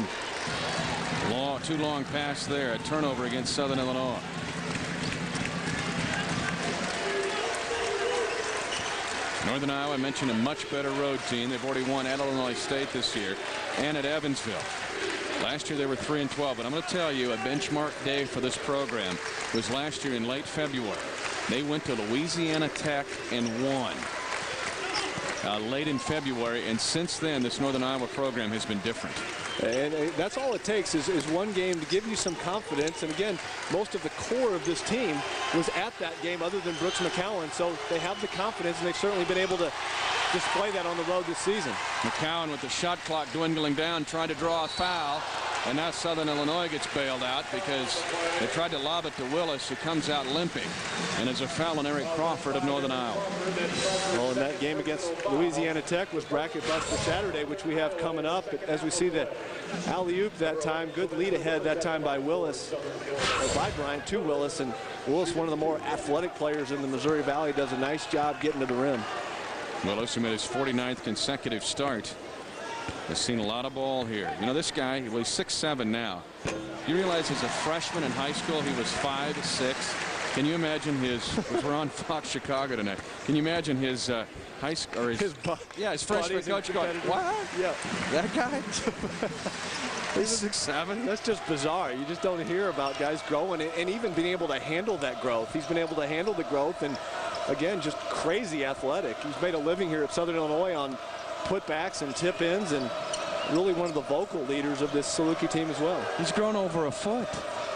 too long pass there. A turnover against Southern Illinois. Northern Iowa, I mentioned, a much better road team. They've already won at Illinois State this year and at Evansville. Last year they were 3-12, but I'm going to tell you a benchmark day for this program was last year in late February. They went to Louisiana Tech and won late in February, and since then this Northern Iowa program has been different. And that's all it takes is one game to give you some confidence. And again, most of the core of this team was at that game other than Brooks McCowan. So they have the confidence, and they've certainly been able to display that on the road this season. McCowan with the shot clock dwindling down, trying to draw a foul. And now Southern Illinois gets bailed out because they tried to lob it to Willis, who comes out limping. And there's a foul on Eric Crawford of Northern Iowa. Well, and that game against Louisiana Tech was bracket buster Saturday, which we have coming up. But as we see the alley-oop that time, good lead ahead that time by Willis, or by Bryant to Willis. And Willis, one of the more athletic players in the Missouri Valley, does a nice job getting to the rim. Willis, who made his 49th consecutive start, has seen a lot of ball here. You know, this guy, well, he's 6'7" now. You realize as a freshman in high school, he was 5'6". Can you imagine his, we're on Fox Chicago tonight. Can you imagine his high school, or his freshman coach going, what? Yeah. That guy? He's 6'7". That's just bizarre. You just don't hear about guys growing and even being able to handle that growth. He's been able to handle the growth, and again, just crazy athletic. He's made a living here at Southern Illinois on putbacks and tip-ins, and really one of the vocal leaders of this Saluki team as well. He's grown over a foot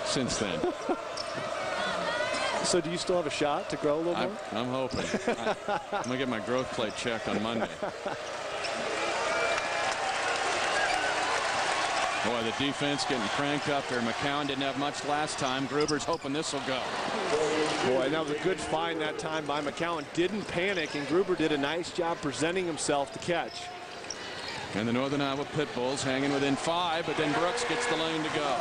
since then. So do you still have a shot to grow a little more? I'm hoping. I'm going to get my growth plate checked on Monday. Boy, the defense getting cranked up there. McCowan didn't have much last time. Gruber's hoping this will go. Boy, that was a good find that time by McCowan. Didn't panic, and Gruber did a nice job presenting himself to catch. And the Northern Iowa Pit Bulls hanging within 5, but then Brooks gets the lane to go.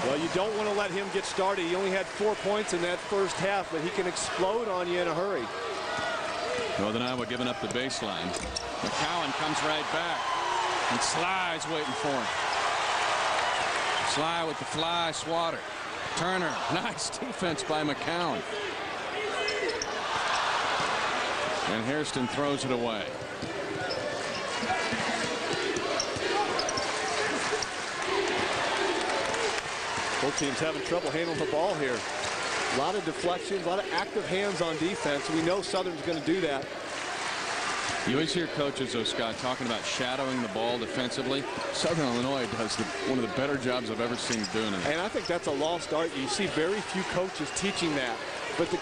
Well, you don't want to let him get started. He only had 4 points in that first half, but he can explode on you in a hurry. Northern Iowa giving up the baseline. McCowan comes right back, and Sly's waiting for him. Sly with the fly swatter. Turner, nice defense by McCowan. And Hairston throws it away. Both teams having trouble handling the ball here. A lot of deflections, a lot of active hands on defense. We know Southern's going to do that. You always hear coaches, though, Scott, talking about shadowing the ball defensively. Southern Illinois does one of the better jobs I've ever seen doing it. And I think that's a lost art. You see very few coaches teaching that. But the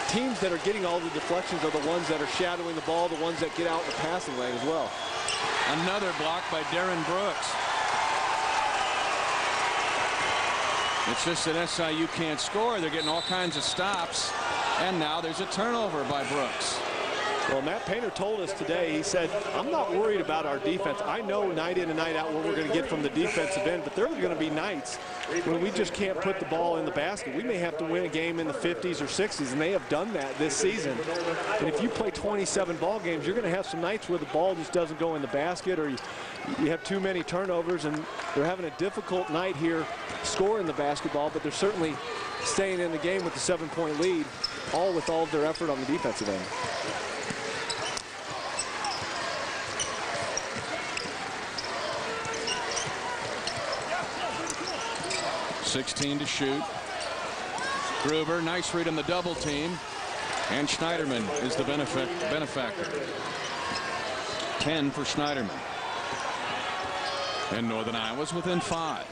teams that are getting all the deflections are the ones that are shadowing the ball, the ones that get out in the passing lane as well. Another block by Darren Brooks. It's just that SIU can't score. They're getting all kinds of stops. And now there's a turnover by Brooks. Well, Matt Painter told us today, he said, I'm not worried about our defense. I know night in and night out what we're going to get from the defensive end, but there are going to be nights when we just can't put the ball in the basket. We may have to win a game in the 50s or 60s, and they have done that this season. And if you play 27 ball games, you're going to have some nights where the ball just doesn't go in the basket, or you have too many turnovers, and they're having a difficult night here scoring the basketball, but they're certainly staying in the game with the 7-point lead, all with all of their effort on the defensive end. .16 to shoot. Gruber, nice read on the double team. And Schneiderman is the benefactor. 10 for Schneiderman. And Northern Iowa's within 5.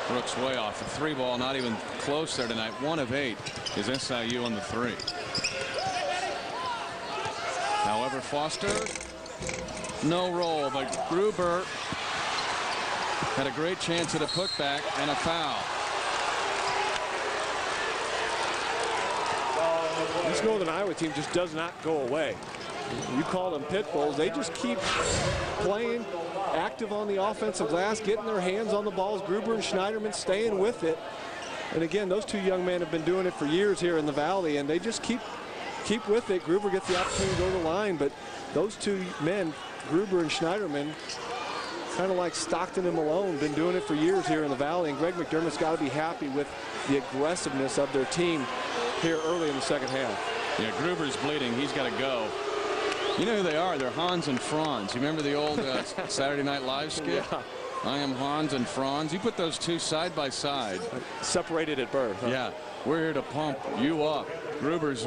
Brooks way off. The 3 ball, not even close there tonight. 1 of 8 is SIU on the 3. However, Foster, no roll, but Gruber had a great chance at a putback and a foul. This Northern Iowa team just does not go away. You call them pit bulls. They just keep playing active on the offensive glass, getting their hands on the balls. Gruber and Schneiderman staying with it. And again, those two young men have been doing it for years here in the Valley, and they just keep with it. Gruber gets the opportunity to go to the line, but those two men, Gruber and Schneiderman, kind of like Stockton and Malone, been doing it for years here in the Valley, and Greg McDermott's got to be happy with the aggressiveness of their team here early in the second half. Yeah, Gruber's bleeding. He's got to go. You know who they are? They're Hans and Franz. You remember the old Saturday Night Live skit? Yeah. I am Hans and Franz. You put those two side by side. Separated at birth. Huh? Yeah, we're here to pump you up. Gruber's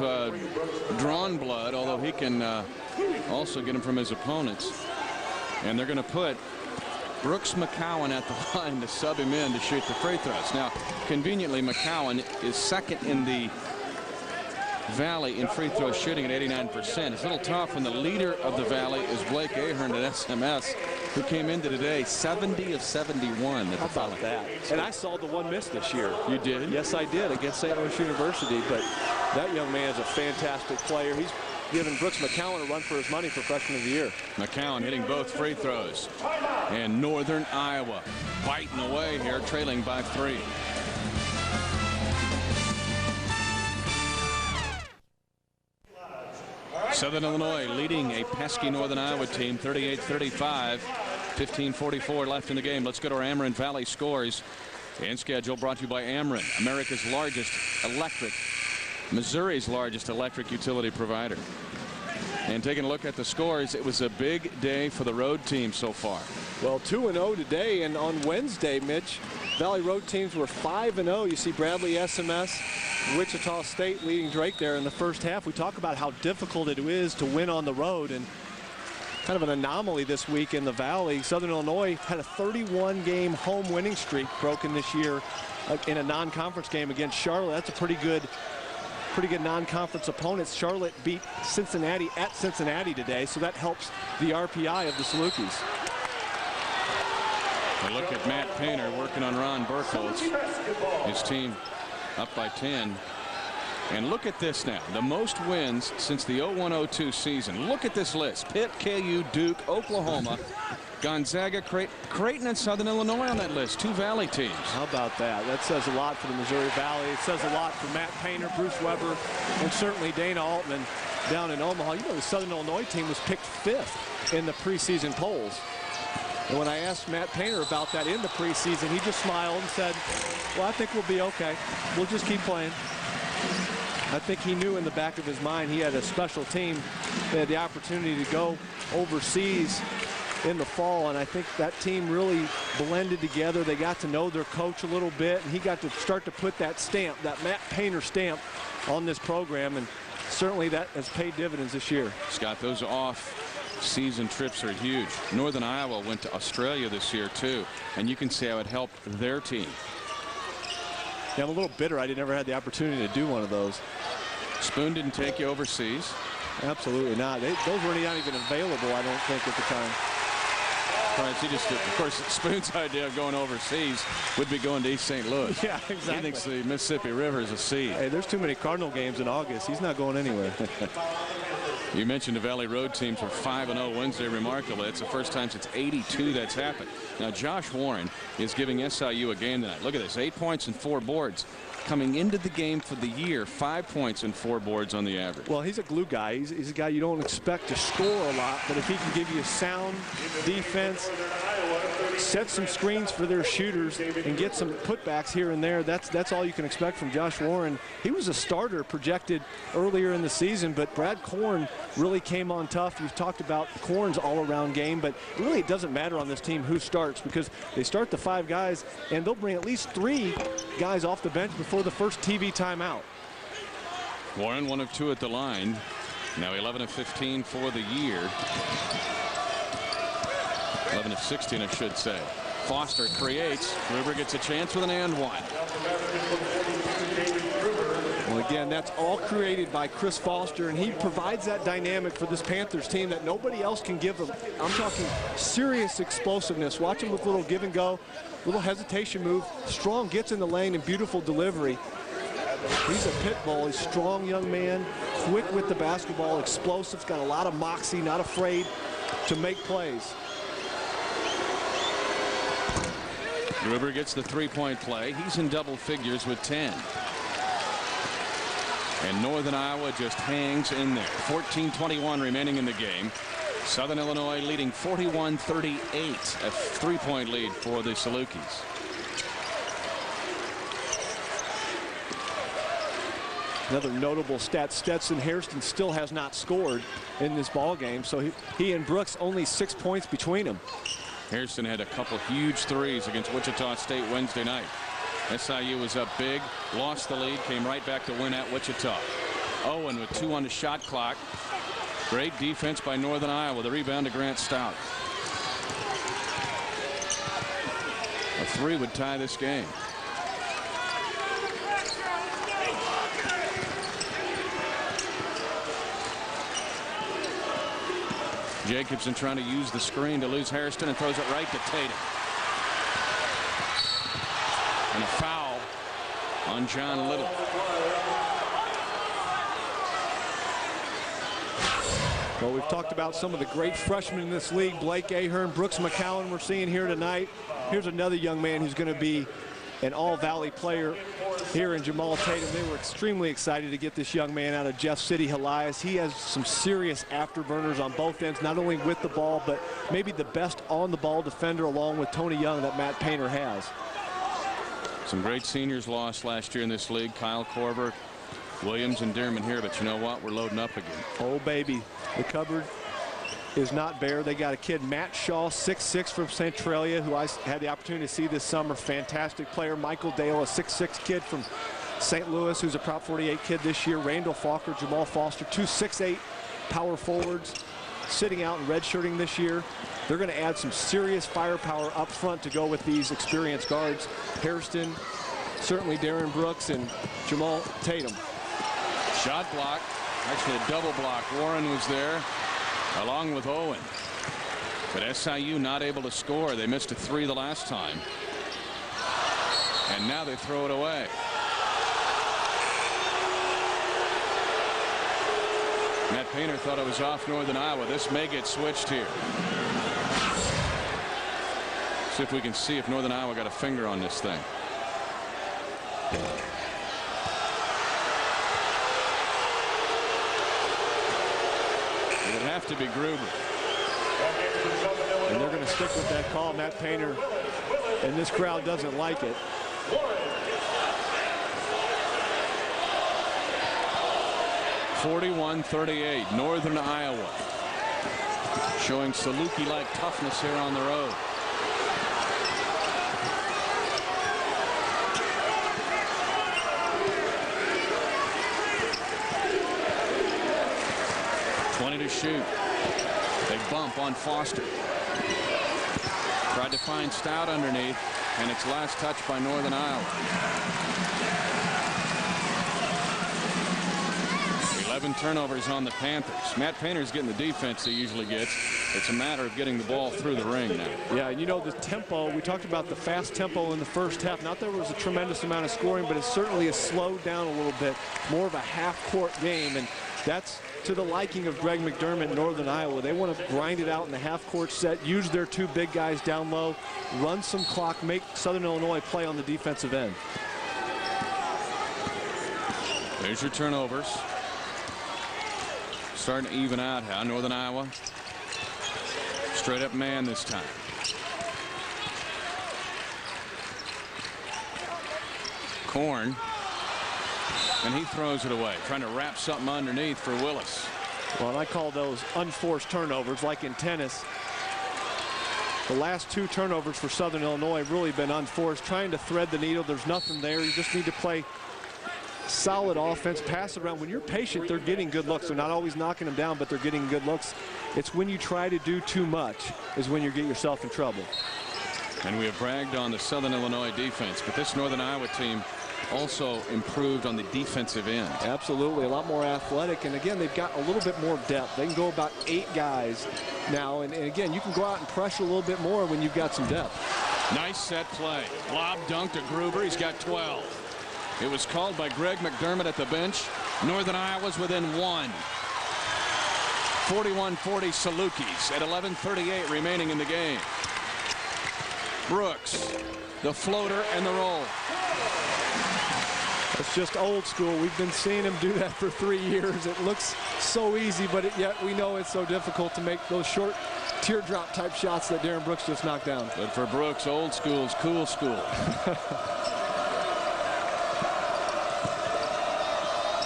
drawn blood, although he can also get him from his opponents. And they're going to put Brooks McCowan at the line to sub him in to shoot the free throws. Now, conveniently, McCowan is second in the Valley in free throw shooting at 89%. It's a little tough when the leader of the Valley is Blake Ahern at SMS, who came into today 70 of 71 at the foul. That. And I saw the one miss this year. You did? Yes, I did, against St. Louis University. But that young man is a fantastic player. He's giving Brooks McCowan a run for his money for Freshman of the Year. McCowan hitting both free throws. And Northern Iowa biting away here, trailing by 3. Southern Illinois leading a pesky Northern Iowa team 38-35. 15:44 left in the game. Let's go to our Ameren Valley scores and schedule, brought to you by Ameren, America's largest electric, Missouri's largest electric utility provider. And taking a look at the scores, it was a big day for the road team so far. Well, 2-0 today, and on Wednesday, Mitch, Valley Road teams were 5-0. You see Bradley SMS, Wichita State leading Drake there in the first half. We talk about how difficult it is to win on the road, and kind of an anomaly this week in the Valley. Southern Illinois had a 31-game home winning streak broken this year in a non-conference game against Charlotte. That's a pretty good non-conference opponent. Charlotte beat Cincinnati at Cincinnati today, so that helps the RPI of the Salukis. A look at Matt Painter working on Ron Burkholz. His team up by 10. And look at this now. The most wins since the 01-02 season. Look at this list. Pitt, KU, Duke, Oklahoma, Gonzaga, Creighton, and Southern Illinois on that list. 2 Valley teams. How about that? That says a lot for the Missouri Valley. It says a lot for Matt Painter, Bruce Weber, and certainly Dana Altman down in Omaha. You know, the Southern Illinois team was picked 5th in the preseason polls. And when I asked Matt Painter about that in the preseason, he just smiled and said, well, I think we'll be okay. We'll just keep playing. I think he knew in the back of his mind he had a special team. They had the opportunity to go overseas in the fall, and I think that team really blended together. They got to know their coach a little bit, and he got to start to put that stamp, that Matt Painter stamp, on this program, and certainly that has paid dividends this year. Scott, those off-season trips are huge. Northern Iowa went to Australia this year, too, and you can see how it helped their team. Yeah, I'm a little bitter I never had the opportunity to do one of those. Spoon didn't take you overseas? Absolutely not. Those were not even available, I don't think, at the time. Right, he just, of course, Spoon's idea of going overseas would be going to East St. Louis. Yeah, exactly. He thinks the Mississippi River is a sea. Hey, there's too many Cardinal games in August. He's not going anywhere. You mentioned the Valley Road teams were 5-0 Wednesday. Remarkable. It's the first time since '82 that's happened. Now, Josh Warren is giving SIU a game tonight. Look at this, 8 points and 4 boards. Coming into the game for the year, 5 points and 4 boards on the average. Well, he's a glue guy. He's a guy you don't expect to score a lot, but if he can give you sound defense, set some screens for their shooters, and get some putbacks here and there, that's all you can expect from Josh Warren. He was a starter projected earlier in the season, but Brad Korn really came on tough. You've talked about Korn's all-around game, but really it doesn't matter on this team who starts, because they start the 5 guys, and they'll bring at least 3 guys off the bench before the first TV timeout. Warren 1 of 2 at the line. Now 11 of 15 for the year. 11 of 16, I should say. Foster creates. Gruber gets a chance with an and one. Well, again, that's all created by Chris Foster, and he provides that dynamic for this Panthers team that nobody else can give them. I'm talking serious explosiveness. Watch him with a little give and go, little hesitation move. Strong gets in the lane and beautiful delivery. He's a pit bull. He's a strong young man, quick with the basketball, explosive, got a lot of moxie, not afraid to make plays. Gruber gets the 3-point play. He's in double figures with 10. And Northern Iowa just hangs in there. 14:21 remaining in the game. Southern Illinois leading 41-38. A 3-point lead for the Salukis. Another notable stat, Stetson Hairston still has not scored in this ball game, so he and Brooks only 6 points between them. Hairston had a couple huge threes against Wichita State Wednesday night. SIU was up big, lost the lead, came right back to win at Wichita. Owen with 2 on the shot clock. Great defense by Northern Iowa. The rebound to Grant Stout. A 3 would tie this game. Jacobson trying to use the screen to lose Hairston and throws it right to Tatum. And a foul on John Little. Well, we've talked about some of the great freshmen in this league. Blake Ahern, Brooks McCowan we're seeing here tonight. Here's another young man who's going to be an all-Valley player here in Jamal Tatum. They were extremely excited to get this young man out of Jeff City, Elias. He has some serious afterburners on both ends, not only with the ball, but maybe the best on-the-ball defender along with Tony Young that Matt Painter has. Some great seniors lost last year in this league. Kyle Korver, Williams, and Dearman here, but you know what? We're loading up again. Oh, baby. The cupboard is not bare. They got a kid, Matt Shaw, 6'6", from Centralia, who I had the opportunity to see this summer. Fantastic player. Michael Dale, a 6'6" kid from St. Louis, who's a Prop 48 kid this year. Randall Falker, Jamal Foster, two 6'8" power forwards sitting out and redshirting this year. They're going to add some serious firepower up front to go with these experienced guards. Hairston, certainly Darren Brooks, and Jamal Tatum. Shot block, actually a double block. Warren was there along with Owen. But SIU not able to score. They missed a 3 the last time. And now they throw it away. Matt Painter thought it was off Northern Iowa. This may get switched here. See if we can see if Northern Iowa got a finger on this thing. It would have to be Gruber. And they're going to stick with that call. Matt Painter and this crowd doesn't like it. (41-38) Northern Iowa showing Saluki-like toughness here on the road. To shoot. They bump on Foster. Tried to find Stout underneath, and it's last touch by Northern Iowa. 11 turnovers on the Panthers. Matt Painter's getting the defense he usually gets. It's a matter of getting the ball through the ring now. Yeah, you know, the tempo, we talked about the fast tempo in the first half. Not that there was a tremendous amount of scoring, but it certainly has slowed down a little bit. More of a half-court game, and that's to the liking of Greg McDermott, Northern Iowa. They want to grind it out in the half-court set, use their two big guys down low, run some clock, make Southern Illinois play on the defensive end. There's your turnovers. Starting to even out how Northern Iowa. Straight up man this time. Korn. And he throws it away, trying to wrap something underneath for Willis. Well, and I call those unforced turnovers, like in tennis. The last two turnovers for Southern Illinois have really been unforced, trying to thread the needle. There's nothing there. You just need to play solid offense, pass it around. When you're patient, they're getting good looks. They're not always knocking them down, but they're getting good looks. It's when you try to do too much is when you get yourself in trouble. And we have bragged on the Southern Illinois defense, but this Northern Iowa team also improved on the defensive end. Absolutely, a lot more athletic, and again, they've got a little bit more depth. They can go about 8 guys now, and again, you can go out and pressure a little bit more when you've got some depth. Nice set play. Lob dunk to Gruber. He's got 12. It was called by Greg McDermott at the bench. Northern Iowa's within 1. 41-40 Salukis at 11:38 remaining in the game. Brooks, the floater and the roll. It's just old school. We've been seeing him do that for 3 years. It looks so easy, but yet we know it's so difficult to make those short teardrop type shots that Darren Brooks just knocked down. But for Brooks, old school's cool school.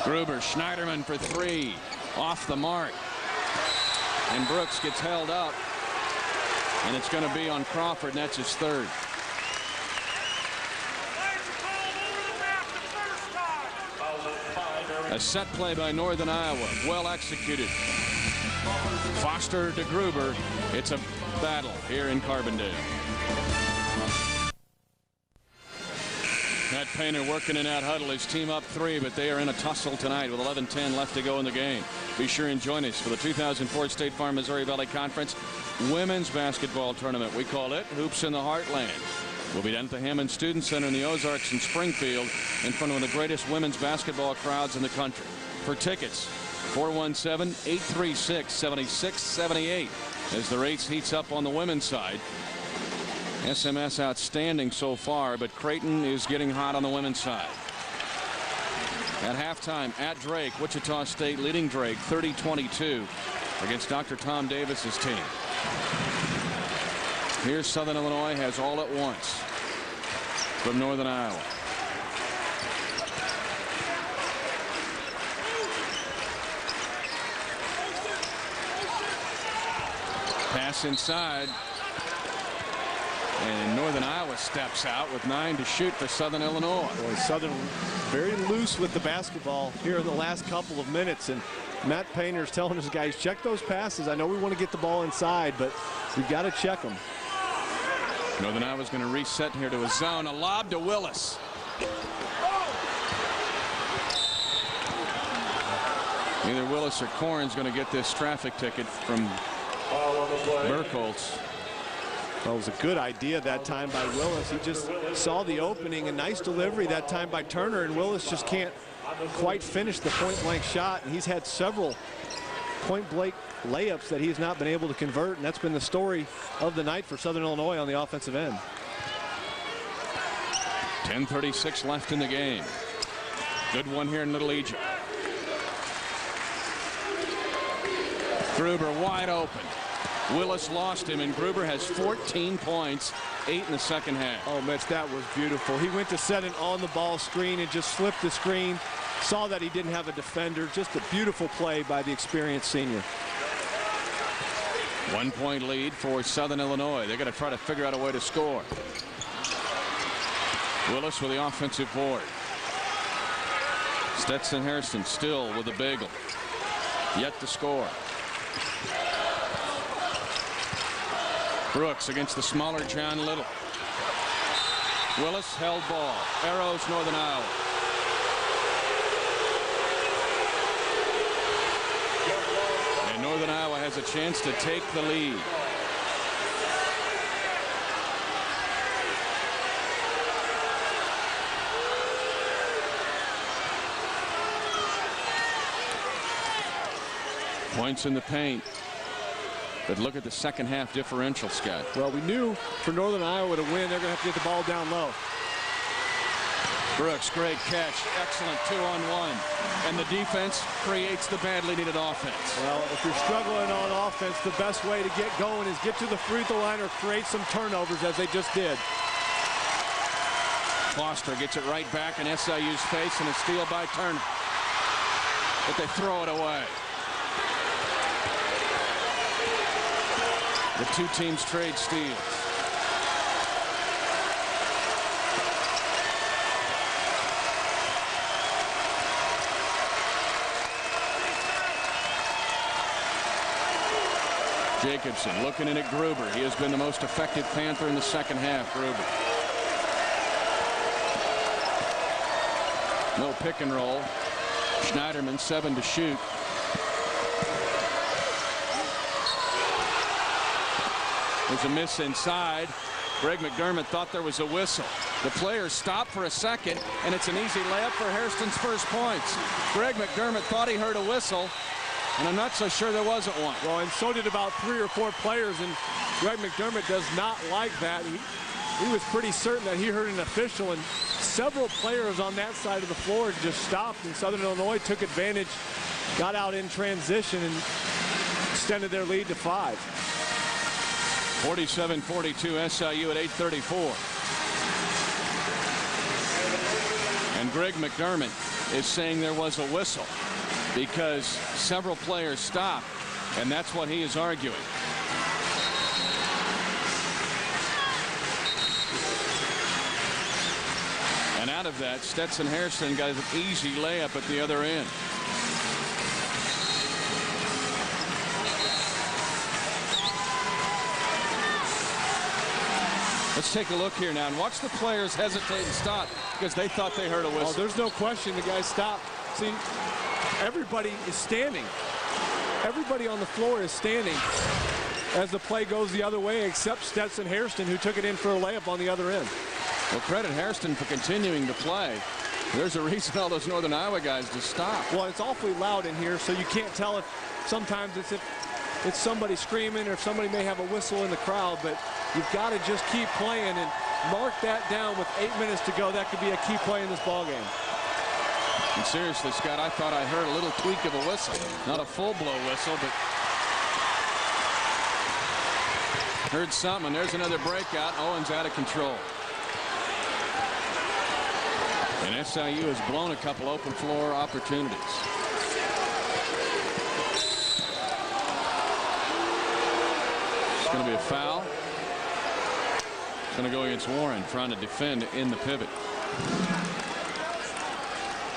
Gruber, Schneiderman for 3, off the mark. And Brooks gets held up. And it's going to be on Crawford, and that's his 3rd. A set play by Northern Iowa, well executed. Foster to Gruber. It's a battle here in Carbondale. Matt Painter working in that huddle. His team up 3, but they are in a tussle tonight with 11:10 left to go in the game. Be sure and join us for the 2004 State Farm Missouri Valley Conference Women's Basketball Tournament. We call it Hoops in the Heartland. We'll be down at the Hammond Student Center in the Ozarks in Springfield in front of one of the greatest women's basketball crowds in the country. For tickets, 417-836-7678 as the race heats up on the women's side. SMS outstanding so far, but Creighton is getting hot on the women's side. At halftime at Drake, Wichita State leading Drake 30-22 against Dr. Tom Davis's team. Here's Southern Illinois has all at once from Northern Iowa. Pass inside. And Northern Iowa steps out with 9 to shoot for Southern Illinois. Boy, Southern very loose with the basketball here in the last couple of minutes. And Matt Painter's telling his guys, check those passes. I know we want to get the ball inside, but we've got to check them. Northern Iowa's going to reset here to a zone. A lob to Willis. Either Willis or Corrin's going to get this traffic ticket from Burkholz. Well, it was a good idea that time by Willis. He just saw the opening. A nice delivery that time by Turner, and Willis just can't quite finish the point-blank shot. And he's had several point-blank layups that he's not been able to convert, and that's been the story of the night for Southern Illinois on the offensive end. 10:36 left in the game. Good one here in Little Egypt. Gruber wide open. Willis lost him, and Gruber has 14 points, 8 in the second half. Oh, Mitch, that was beautiful. He went to set an on-the-ball screen and just slipped the screen. Saw that he didn't have a defender. Just a beautiful play by the experienced senior. 1 point lead for Southern Illinois. They're going to try to figure out a way to score. Willis with the offensive board. Stetson Hairston still with a bagel. Yet to score. Brooks against the smaller John Little. Willis held ball. Arrows Northern Iowa. And Northern Iowa has a chance to take the lead. Points in the paint. But look at the second half differential, Scott. Well, we knew for Northern Iowa to win, they're going to have to get the ball down low. Brooks, great catch. Excellent 2-on-1. And the defense creates the badly needed offense. Well, if you're struggling on offense, the best way to get going is get to the free throw line or create some turnovers, as they just did. Foster gets it right back in SIU's face, and a steal by Turner. But they throw it away. The two teams trade steals. Jacobson looking in at Gruber. He has been the most effective Panther in the second half. Gruber. No pick and roll. Schneiderman 7 to shoot. There's a miss inside. Greg McDermott thought there was a whistle. The players stop for a second, and it's an easy layup for Hairston's first points. Greg McDermott thought he heard a whistle, and I'm not so sure there wasn't one. Well, and so did about 3 or 4 players, and Greg McDermott does not like that. He was pretty certain that he heard an official, and several players on that side of the floor just stopped, and Southern Illinois took advantage, got out in transition, and extended their lead to 5. 47-42 SIU at 8:34. And Greg McDermott is saying there was a whistle because several players stopped, and that's what he is arguing. And out of that, Stetson Hairston got an easy layup at the other end. Let's take a look here now and watch the players hesitate and stop because they thought they heard a whistle. Oh, there's no question the guys stopped. See, everybody is standing. Everybody on the floor is standing as the play goes the other way except Stetson Hairston, who took it in for a layup on the other end. Well, credit Hairston for continuing to play. There's a reason all those Northern Iowa guys just stop. Well, it's awfully loud in here, so you can't tell if sometimes if it's somebody screaming or if somebody may have a whistle in the crowd, but you've got to just keep playing and mark that down with 8 minutes to go. That could be a key play in this ball game. And seriously, Scott, I thought I heard a little tweak of a whistle. Not a full-blow whistle, but heard something. There's another breakout. Owens out of control. And SIU has blown a couple open floor opportunities. going to be a foul. It's going to go against Warren, trying to defend in the pivot.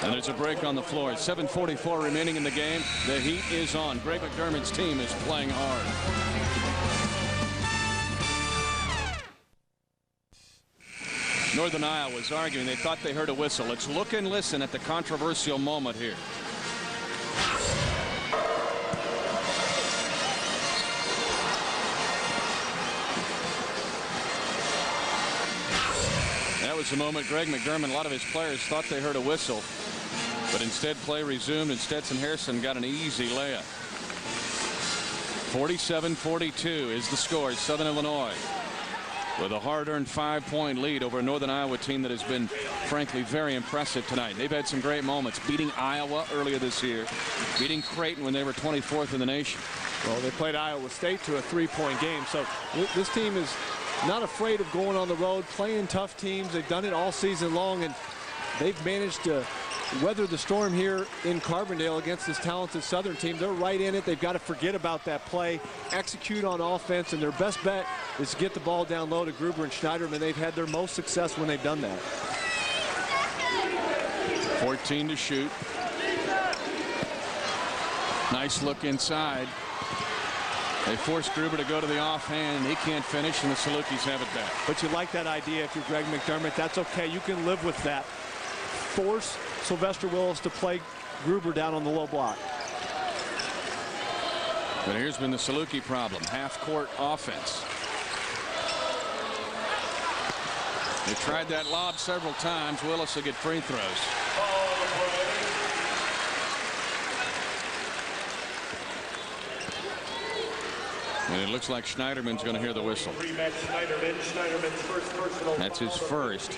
And there's a break on the floor. 7:44 remaining in the game. The heat is on. Greg McDermott's team is playing hard. Northern Iowa was arguing. They thought they heard a whistle. Let's look and listen at the controversial moment here. That was the moment Greg McDermott, a lot of his players thought they heard a whistle, but instead play resumed and Stetson Harrison got an easy layup. 47-42 is the score. Southern Illinois with a hard-earned 5-point lead over a Northern Iowa team that has been, frankly, very impressive tonight. They've had some great moments, beating Iowa earlier this year, beating Creighton when they were 24th in the nation. Well, they played Iowa State to a 3-point game, so this team is not afraid of going on the road, playing tough teams. They've done it all season long, and they've managed to weather the storm here in Carbondale against this talented Southern team. They're right in it. They've got to forget about that play, execute on offense, and their best bet is to get the ball down low to Gruber and Schneiderman. They've had their most success when they've done that. 14 to shoot. Nice look inside. They force Gruber to go to the offhand. He can't finish, and the Salukis have it back. But you like that idea if you're Greg McDermott. That's okay. You can live with that. Force Sylvester Willis to play Gruber down on the low block. But here's been the Saluki problem. Half-court offense. They tried that lob several times. Willis will get free throws. And it looks like Schneiderman's going to hear the whistle. That's his first.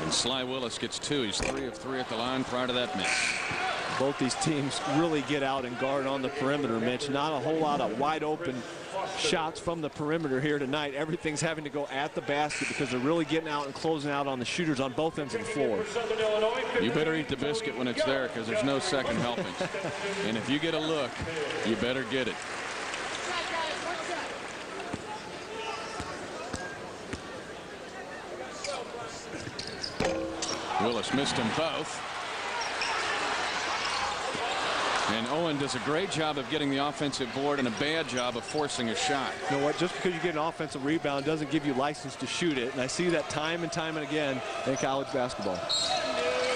And Sly Willis gets 2. He's 3 of 3 at the line prior to that miss. Both these teams really get out and guard on the perimeter, Mitch. Not a whole lot of wide open shots from the perimeter here tonight. Everything's having to go at the basket because they're really getting out and closing out on the shooters on both ends of the floor. You better eat the biscuit when it's there, because there's no second helping. And if you get a look, you better get it. Willis missed them both. And Owen does a great job of getting the offensive board and a bad job of forcing a shot. You know what? Just because you get an offensive rebound doesn't give you license to shoot it. And I see that time and time and again in college basketball.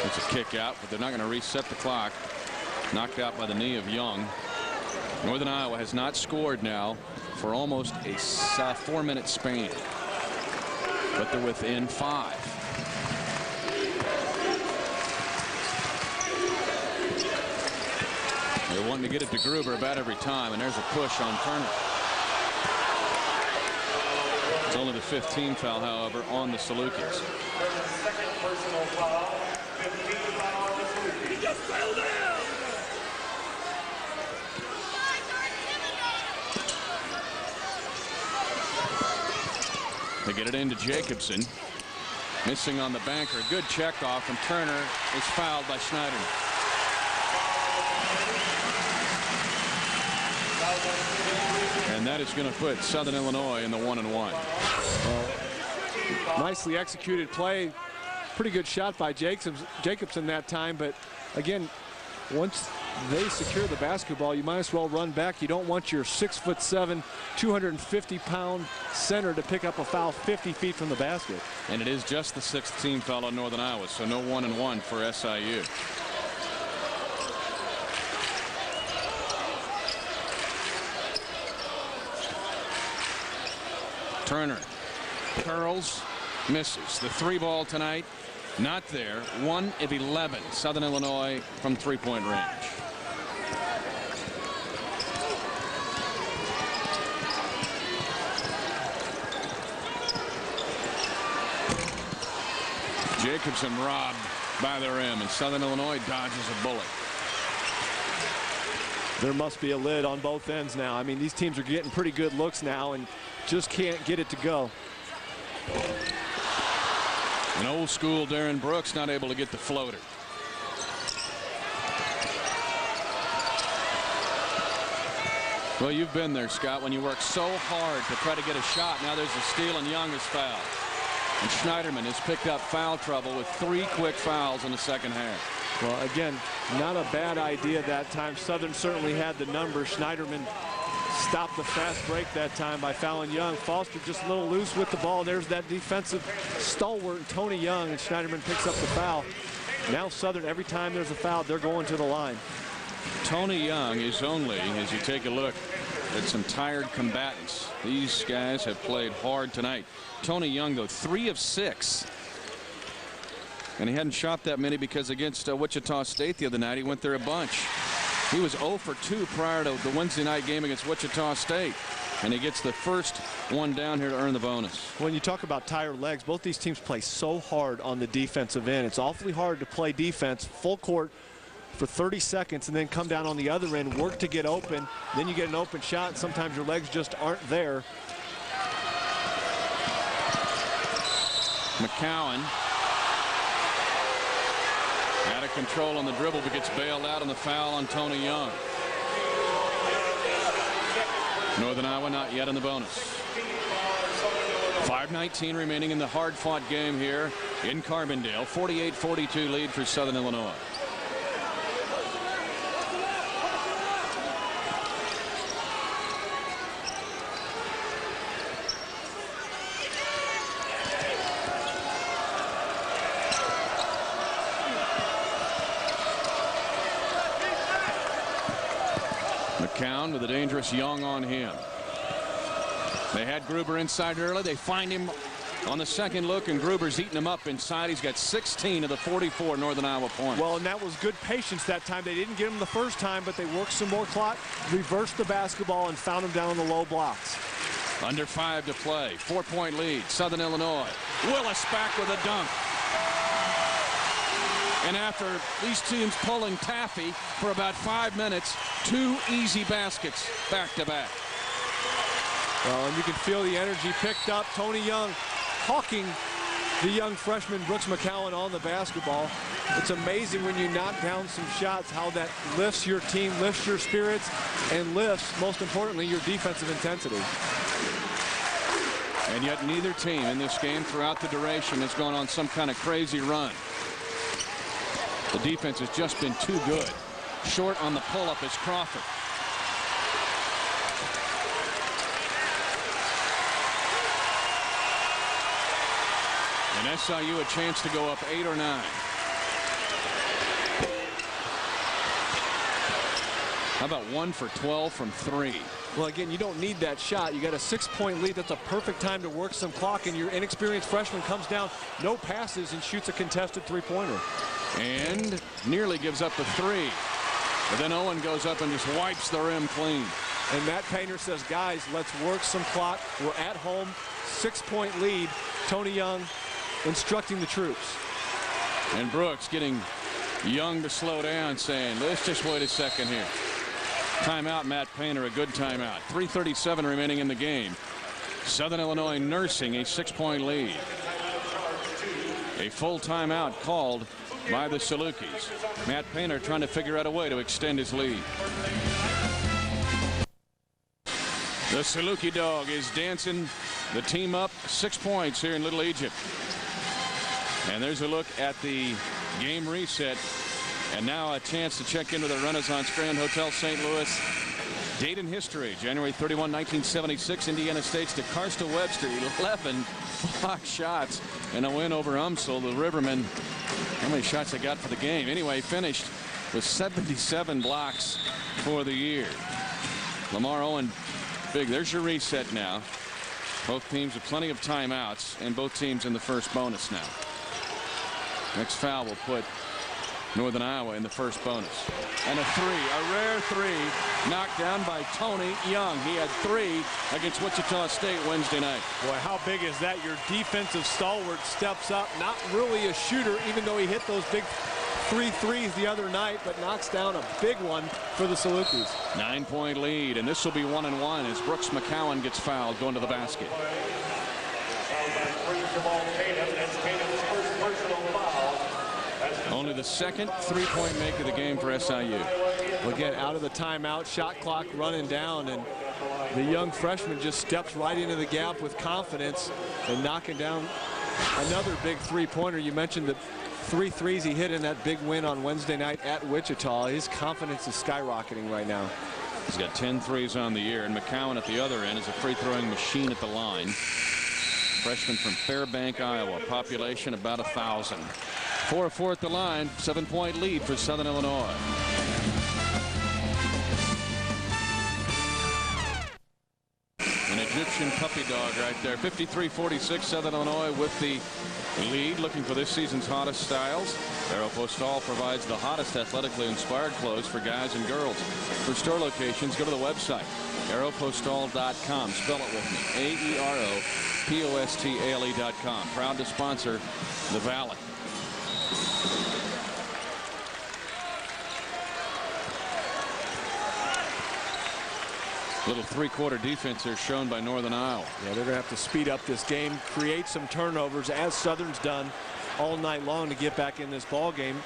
It's a kick out, but they're not going to reset the clock. Knocked out by the knee of Young. Northern Iowa has not scored now for almost a 4-minute span. But they're within 5. They're wanting to get it to Gruber about every time, and there's a push on Turner. It's only the 15th foul, however, on the Salukis. Second personal foul, 15th foul on the Salukis. He just fell down. They get it into Jacobson. Missing on the banker. Good check off, and Turner is fouled by Schneiderman. And that is going to put Southern Illinois in the 1-1. Nicely executed play. Pretty good shot by Jacobson that time. But again, once they secure the basketball, you might as well run back. You don't want your 6'7", 250-pound center to pick up a foul 50 feet from the basket. And it is just the 6th team foul on Northern Iowa, so no 1-1 for SIU. Turner curls, misses. The 3-ball tonight, not there. 1 of 11. Southern Illinois from 3-point range. Jacobson robbed by the rim, and Southern Illinois dodges a bullet. There must be a lid on both ends now. I mean, these teams are getting pretty good looks now and just can't get it to go. An old school Darren Brooks not able to get the floater. Well, you've been there, Scott, when you work so hard to try to get a shot. Now there's a steal and Young is fouled. And Schneiderman has picked up foul trouble with 3 quick fouls in the second half. Well, again, not a bad idea that time. Southern certainly had the numbers. Schneiderman stopped the fast break that time by fouling Young. Foster just a little loose with the ball. There's that defensive stalwart, Tony Young, and Schneiderman picks up the foul. Now Southern, every time there's a foul, they're going to the line. Tony Young is only, as you take a look at some tired combatants, these guys have played hard tonight. Tony Young, though, 3 of 6. And he hadn't shot that many because against Wichita State the other night, he went there a bunch. He was 0 for 2 prior to the Wednesday night game against Wichita State. And he gets the first one down here to earn the bonus. When you talk about tired legs, both these teams play so hard on the defensive end. It's awfully hard to play defense full court for 30 seconds and then come down on the other end, work to get open. Then you get an open shot, and sometimes your legs just aren't there. McCowan out of control on the dribble, but gets bailed out on the foul on Tony Young. Northern Iowa not yet in the bonus. 5:19 remaining in the hard-fought game here in Carbondale. 48-42 lead for Southern Illinois. McCown with a dangerous Young on him. They had Gruber inside early. They find him on the second look, and Gruber's eating him up inside. He's got 16 of the 44 Northern Iowa points. Well, and that was good patience that time. They didn't get him the first time, but they worked some more clock, reversed the basketball, and found him down on the low blocks. Under 5 to play. 4-point lead. Southern Illinois. Willis back with a dunk. And after these teams pulling taffy for about 5 minutes, 2 easy baskets back to back. Well, and you can feel the energy picked up. Tony Young hawking the young freshman Brooks McCowan on the basketball. It's amazing when you knock down some shots how that lifts your team, lifts your spirits, and lifts, most importantly, your defensive intensity. And yet neither team in this game throughout the duration has gone on some kind of crazy run. The defense has just been too good. Short on the pull-up is Crawford. And SIU a chance to go up 8 or 9. How about 1 for 12 from 3? Well, again, you don't need that shot. You got a 6-point lead. That's a perfect time to work some clock, and your inexperienced freshman comes down, no passes, and shoots a contested 3-pointer. And nearly gives up the 3. But then Owen goes up and just wipes the rim clean. And Matt Painter says, guys, let's work some clock. We're at home, 6-point lead. Tony Young instructing the troops. And Brooks getting Young to slow down, saying, let's just wait a second here. Timeout, Matt Painter, a good timeout. 3:37 remaining in the game. Southern Illinois nursing a 6-point lead. A full timeout called by the Salukis. Matt Painter trying to figure out a way to extend his lead. The Saluki dog is dancing the team up 6 points here in Little Egypt. And there's a look at the game reset. And now a chance to check into the Renaissance Grand Hotel St. Louis. Date in history, January 31, 1976, Indiana State's DeCarsta Webster, 11 block shots and a win over UMSL. The Rivermen, how many shots they got for the game? Anyway, finished with 77 blocks for the year. Lamar Owen, big. There's your reset now. Both teams with plenty of timeouts, and both teams in the first bonus now. Next foul will put Northern Iowa in the first bonus. And a 3, a rare 3, knocked down by Tony Young. He had 3 against Wichita State Wednesday night. Boy, how big is that? Your defensive stalwart steps up. Not really a shooter, even though he hit those big 3 threes the other night, but knocks down a big one for the Salukis. 9-point lead, and this will be 1-1 as Brooks McCowan gets fouled going to the basket. Only the second 3-point make of the game for SIU. Again, out of the timeout, shot clock running down, and the young freshman just steps right into the gap with confidence and knocking down another big three-pointer. You mentioned the 3 threes he hit in that big win on Wednesday night at Wichita. His confidence is skyrocketing right now. He's got 10 threes on the year, and McCowan at the other end is a free-throwing machine at the line. Freshman from Fairbank, Iowa. Population about 1,000. 4-4 at the line. 7-point lead for Southern Illinois. An Egyptian puppy dog right there. 53-46. Southern Illinois with the lead, looking for this season's hottest styles. Aeropostale provides the hottest athletically inspired clothes for guys and girls. For store locations, go to the website aeropostale.com. Spell it with me, AEROPOSTALE.com. Proud to sponsor the Valley. Little three-quarter defense here shown by Northern Iowa. Yeah, they're going to have to speed up this game, create some turnovers, as Southern's done all night long to get back in this ball game.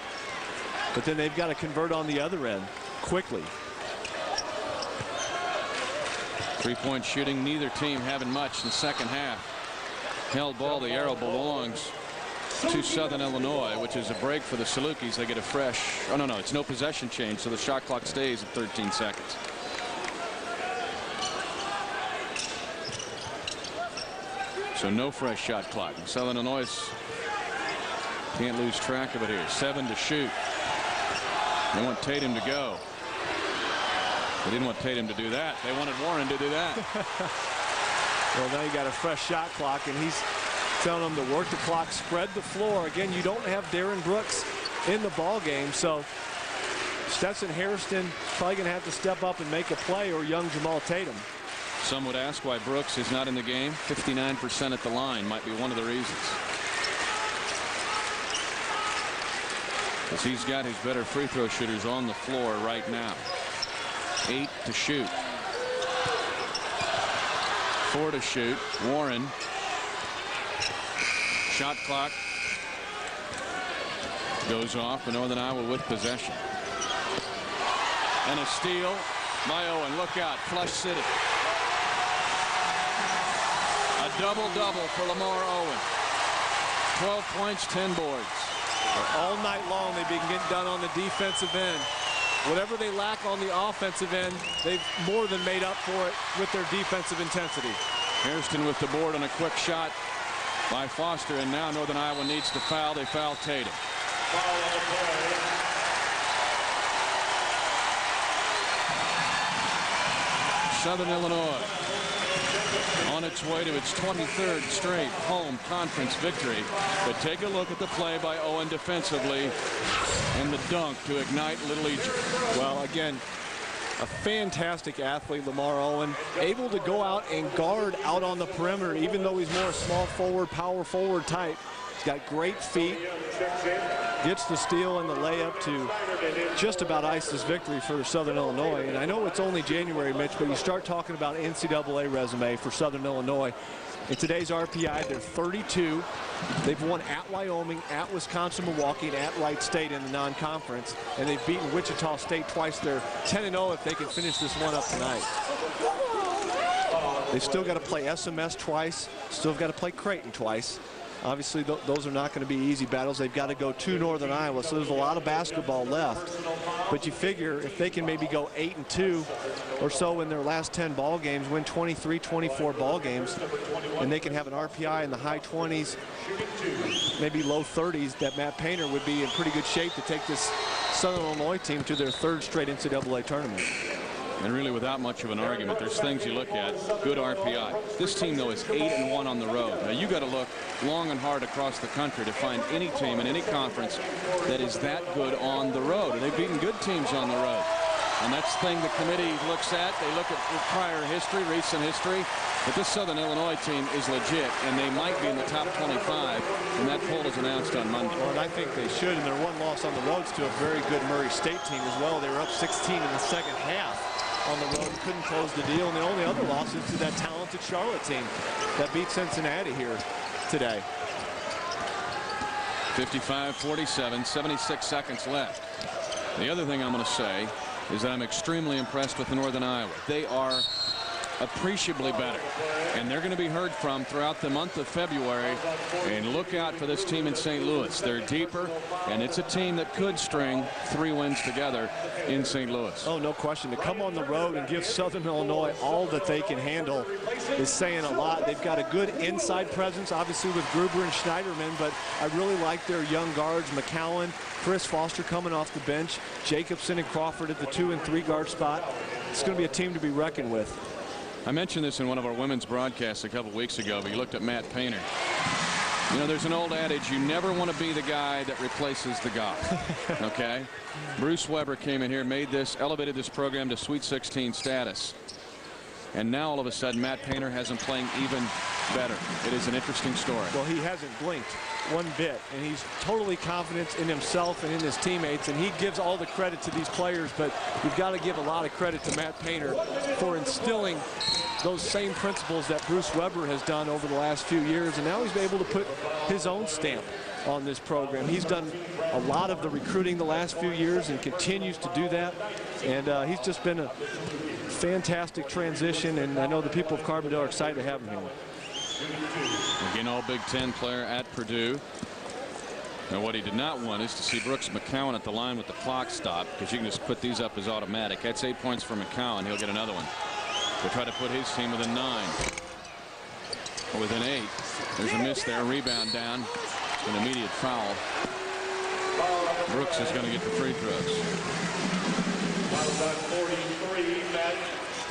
But then they've got to convert on the other end quickly. Three-point shooting, neither team having much in the second half. Held ball, the arrow belongs to Southern Illinois, which is a break for the Salukis. They get a fresh, oh no, it's no possession change, so the shot clock stays at 13 seconds. So no fresh shot clock. Southern Illinois can't lose track of it here. 7 to shoot. They want Tatum to go. They didn't want Tatum to do that. They wanted Warren to do that. Well, now you got a fresh shot clock, and he's telling them to work the clock, spread the floor. Again, you don't have Darren Brooks in the ball game, so Stetson Hairston probably going to have to step up and make a play, or young Jamal Tatum. Some would ask why Brooks is not in the game. 59% at the line might be one of the reasons. Because he's got his better free throw shooters on the floor right now. 8 to shoot. 4 to shoot. Warren. Shot clock goes off for Northern Iowa with possession. And a steal by Owen. Look out, Flush City. A double-double for Lamar Owen. 12 points, 10 boards. All night long they've been getting done on the defensive end. Whatever they lack on the offensive end, they've more than made up for it with their defensive intensity. Hairston with the board on a quick shot by Foster, and now Northern Iowa needs to foul. They foul Tatum. Southern Illinois on its way to its 23rd straight home conference victory. But take a look at the play by Owen defensively and the dunk to ignite Little Egypt. Well, again, a fantastic athlete, Lamar Owen, able to go out and guard out on the perimeter, even though he's more a small forward, power forward type. He's got great feet, gets the steal and the layup to just about ice this victory for Southern Illinois. And I know it's only January, Mitch, but you start talking about NCAA resume for Southern Illinois. In today's RPI, they're 32. They've won at Wyoming, at Wisconsin, Milwaukee, and at Wright State in the non-conference. And they've beaten Wichita State twice. They're 10-0 if they can finish this one up tonight. They've still got to play SMS twice. Still got to play Creighton twice. Obviously, those are not going to be easy battles. They've got to go to Northern Iowa, so there's a lot of basketball left. But you figure if they can maybe go 8-2 or so in their last 10 ball games, win 23, 24 ball games, and they can have an RPI in the high 20s, maybe low 30s, that Matt Painter would be in pretty good shape to take this Southern Illinois team to their 3rd straight NCAA tournament. And really, without much of an argument, there's things you look at. Good RPI. This team, though, is 8-1 on the road. Now, you got to look long and hard across the country to find any team in any conference that is that good on the road. And they've beaten good teams on the road. And that's the thing the committee looks at. They look at prior history, recent history. But this Southern Illinois team is legit, and they might be in the top 25 when that poll is announced on Monday. Well, and I think they should. And their one loss on the road is to a very good Murray State team as well. They were up 16 in the second half on the road, couldn't close the deal, and the only other loss is to that talented Charlotte team that beat Cincinnati here today. 55-47, 76 seconds left. The other thing I'm going to say is that I'm extremely impressed with Northern Iowa. They are appreciably better, and they're going to be heard from throughout the month of February. And look out for this team in St. Louis. They're deeper, and it's a team that could string 3 wins together in St. Louis. Oh, no question. To come on the road and give Southern Illinois all that they can handle is saying a lot. They've got a good inside presence, obviously, with Gruber and Schneiderman, but I really like their young guards, McCowan, Chris Foster coming off the bench, Jacobson and Crawford at the 2 and 3 guard spot. It's going to be a team to be reckoned with. I mentioned this in one of our women's broadcasts a couple weeks ago, but you looked at Matt Painter. You know, there's an old adage, you never want to be the guy that replaces the guy. Okay? Bruce Weber came in here, elevated this program to Sweet 16 status. And now all of a sudden Matt Painter has him playing even better. It is an interesting story. Well, he hasn't blinked one bit, and he's totally confident in himself and in his teammates, and he gives all the credit to these players, but you've got to give a lot of credit to Matt Painter for instilling those same principles that Bruce Weber has done over the last few years, and now he's able to put his own stamp on this program. He's done a lot of the recruiting the last few years and continues to do that, and he's just been a fantastic transition, and I know the people of Carbondale are excited to have him here. Again, all Big Ten player at Purdue. Now, what he did not want is to see Brooks McCowan at the line with the clock stop, because you can just put these up as automatic. That's 8 points for McCowan. He'll get another one to try to put his team within 9. Or within 8. There's a miss there. Rebound down. It's an immediate foul. Brooks is going to get the free throws.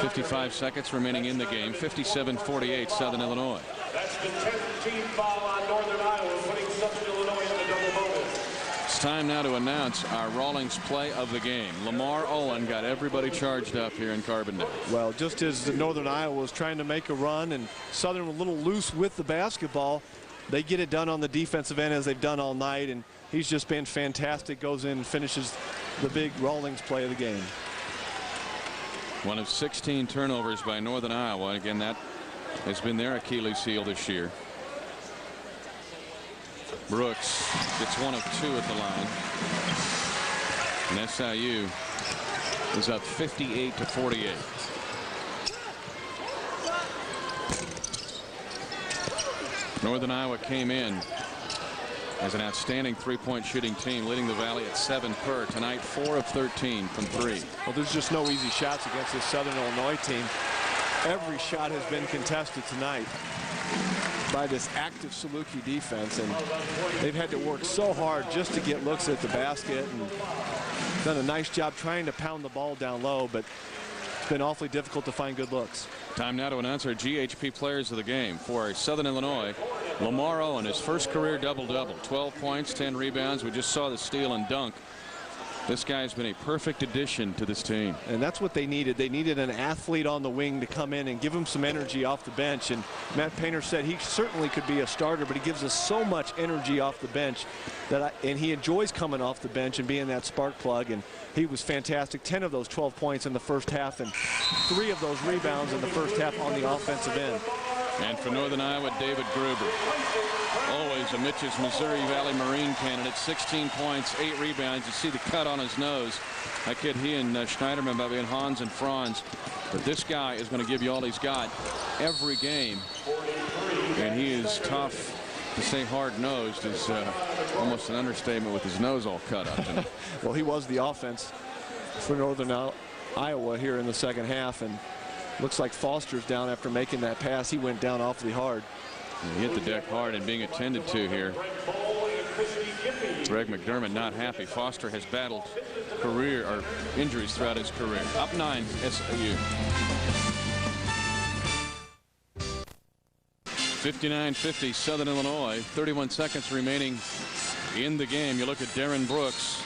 55 seconds remaining in the game. 57-48 Southern Illinois. That's the 10th team foul on Northern Iowa, putting Southern Illinois in the double bonus. It's time now to announce our Rawlings play of the game. Lamar Owen got everybody charged up here in Carbondale. Well, just as Northern Iowa was trying to make a run and Southern a little loose with the basketball, they get it done on the defensive end as they've done all night, and he's just been fantastic. Goes in and finishes the big Rawlings play of the game. One of 16 turnovers by Northern Iowa. And again, that has been their Achilles heel this year. Brooks gets 1 of 2 at the line. And SIU is up 58-48. Northern Iowa came in as an outstanding 3-point shooting team, leading the Valley at 7 per. Tonight, 4 of 13 from 3. Well, there's just no easy shots against this Southern Illinois team. Every shot has been contested tonight by this active Saluki defense, and they've had to work so hard just to get looks at the basket, and done a nice job trying to pound the ball down low, but it's been awfully difficult to find good looks. Time now to announce our GHP players of the game. For Southern Illinois, Lamar Owen, his first career double-double. 12 points, 10 rebounds. We just saw the steal and dunk. This guy's been a perfect addition to this team. And that's what they needed. They needed an athlete on the wing to come in and give him some energy off the bench. And Matt Painter said he certainly could be a starter, but he gives us so much energy off the bench and he enjoys coming off the bench and being that spark plug. And he was fantastic. 10 of those 12 points in the first half and 3 of those rebounds in the first half on the offensive end. And for Northern Iowa, David Gruber. Always a Mitch's Missouri Valley Marine candidate. 16 points, 8 rebounds. You see the cut on his nose. I kid he and Schneiderman by being Hans and Franz. But this guy is going to give you all he's got every game. And he is tough. To say hard-nosed is almost an understatement with his nose all cut up. Well, he was the offense for Northern Iowa here in the second half, and looks like Foster's down after making that pass. He went down awfully hard. He hit the deck hard and being attended to here. Greg McDermott not happy. Foster has battled career or injuries throughout his career. Up 9 SIU. 59-50 Southern Illinois. 31 seconds remaining in the game. You look at Darren Brooks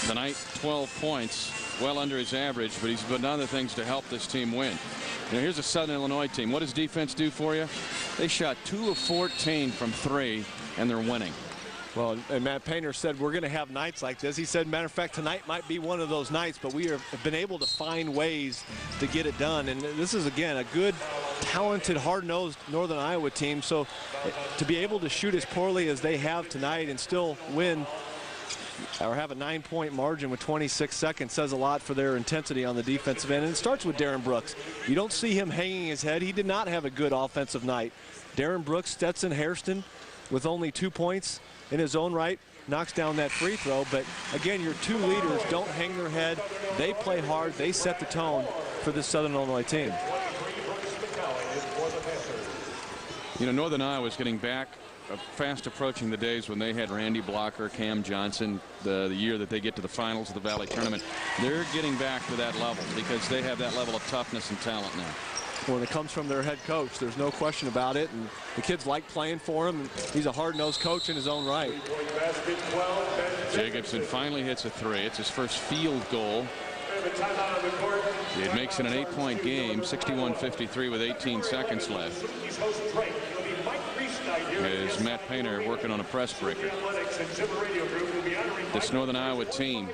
tonight, 12 points, well under his average, but he's done other things to help this team win. Now here's a Southern Illinois team. What does defense do for you? They shot 2 of 14 from 3 and they're winning. Well, and Matt Painter said we're going to have nights like this. He said, matter of fact, tonight might be one of those nights, but we have been able to find ways to get it done. And this is, again, a good, talented, hard-nosed Northern Iowa team. So to be able to shoot as poorly as they have tonight and still win or have a 9-point margin with 26 seconds says a lot for their intensity on the defensive end. And it starts with Darren Brooks. You don't see him hanging his head. He did not have a good offensive night. Darren Brooks, Stetson Hairston, with only 2 points in his own right, knocks down that free throw. But again, your two leaders don't hang their head. They play hard. They set the tone for this Southern Illinois team. You know, Northern Iowa is getting back, fast approaching the days when they had Randy Blocker, Cam Johnson, the year that they get to the finals of the Valley Tournament. They're getting back to that level because they have that level of toughness and talent now. Well, it comes from their head coach. There's no question about it. And the kids like playing for him. And he's a hard-nosed coach in his own right. Jacobson finally hits a three. It's his first field goal. It makes it an 8-point game, 61-53 with 18 seconds left. Is Matt Painter working on a press breaker. This Northern Iowa team,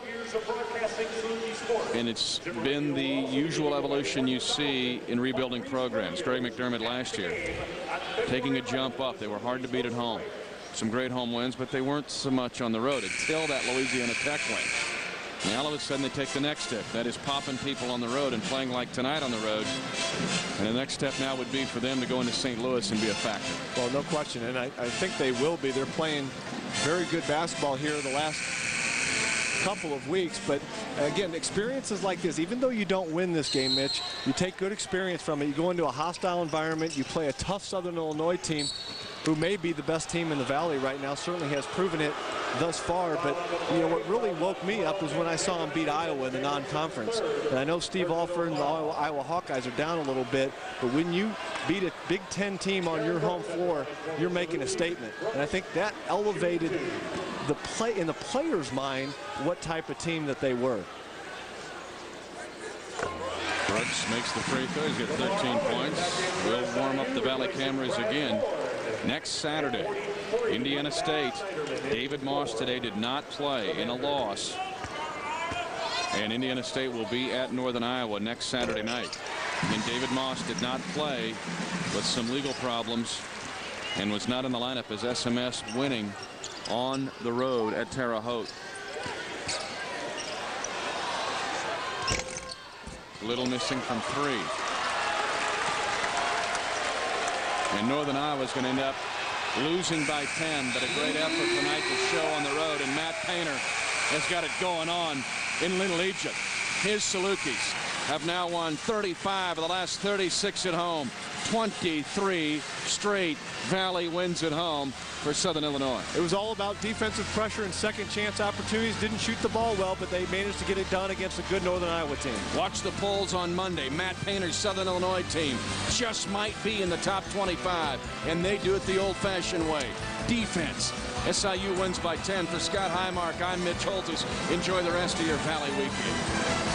and it's been the usual evolution you see in rebuilding programs. Greg McDermott last year taking a jump up. They were hard to beat at home. Some great home wins, but they weren't so much on the road until that Louisiana Tech win. Now all of a sudden they take the next step. That is popping people on the road and playing like tonight on the road. And the next step now would be for them to go into St. Louis and be a factor. Well, no question. And I think they will be. They're playing very good basketball here the last couple of weeks. But again, experiences like this, even though you don't win this game, Mitch, you take good experience from it. You go into a hostile environment. You play a tough Southern Illinois team who may be the best team in the Valley right now, certainly has proven it thus far. But you know what really woke me up was when I saw them beat Iowa in the non-conference. And I know Steve Alford and the Iowa Hawkeyes are down a little bit, but when you beat a Big Ten team on your home floor, you're making a statement. And I think that elevated the play in the players' mind what type of team that they were. Brooks makes the free throw. He's got 13 points. We'll warm up the Valley cameras again. Next Saturday, Indiana State. David Moss today did not play in a loss. And Indiana State will be at Northern Iowa next Saturday night. And David Moss did not play with some legal problems and was not in the lineup as SMS winning on the road at Terre Haute. Little missing from three. And Northern Iowa is going to end up losing by 10, but a great effort tonight to show on the road. And Matt Painter has got it going on in Little Egypt. His Salukis have now won 35 of the last 36 at home. 23 straight Valley wins at home for Southern Illinois. It was all about defensive pressure and second chance opportunities. Didn't shoot the ball well, but they managed to get it done against a good Northern Iowa team. Watch the polls on Monday. Matt Painter's Southern Illinois team just might be in the top 25, and they do it the old-fashioned way. Defense. SIU wins by 10. For Scott Highmark, I'm Mitch Holtis. Enjoy the rest of your Valley weekend.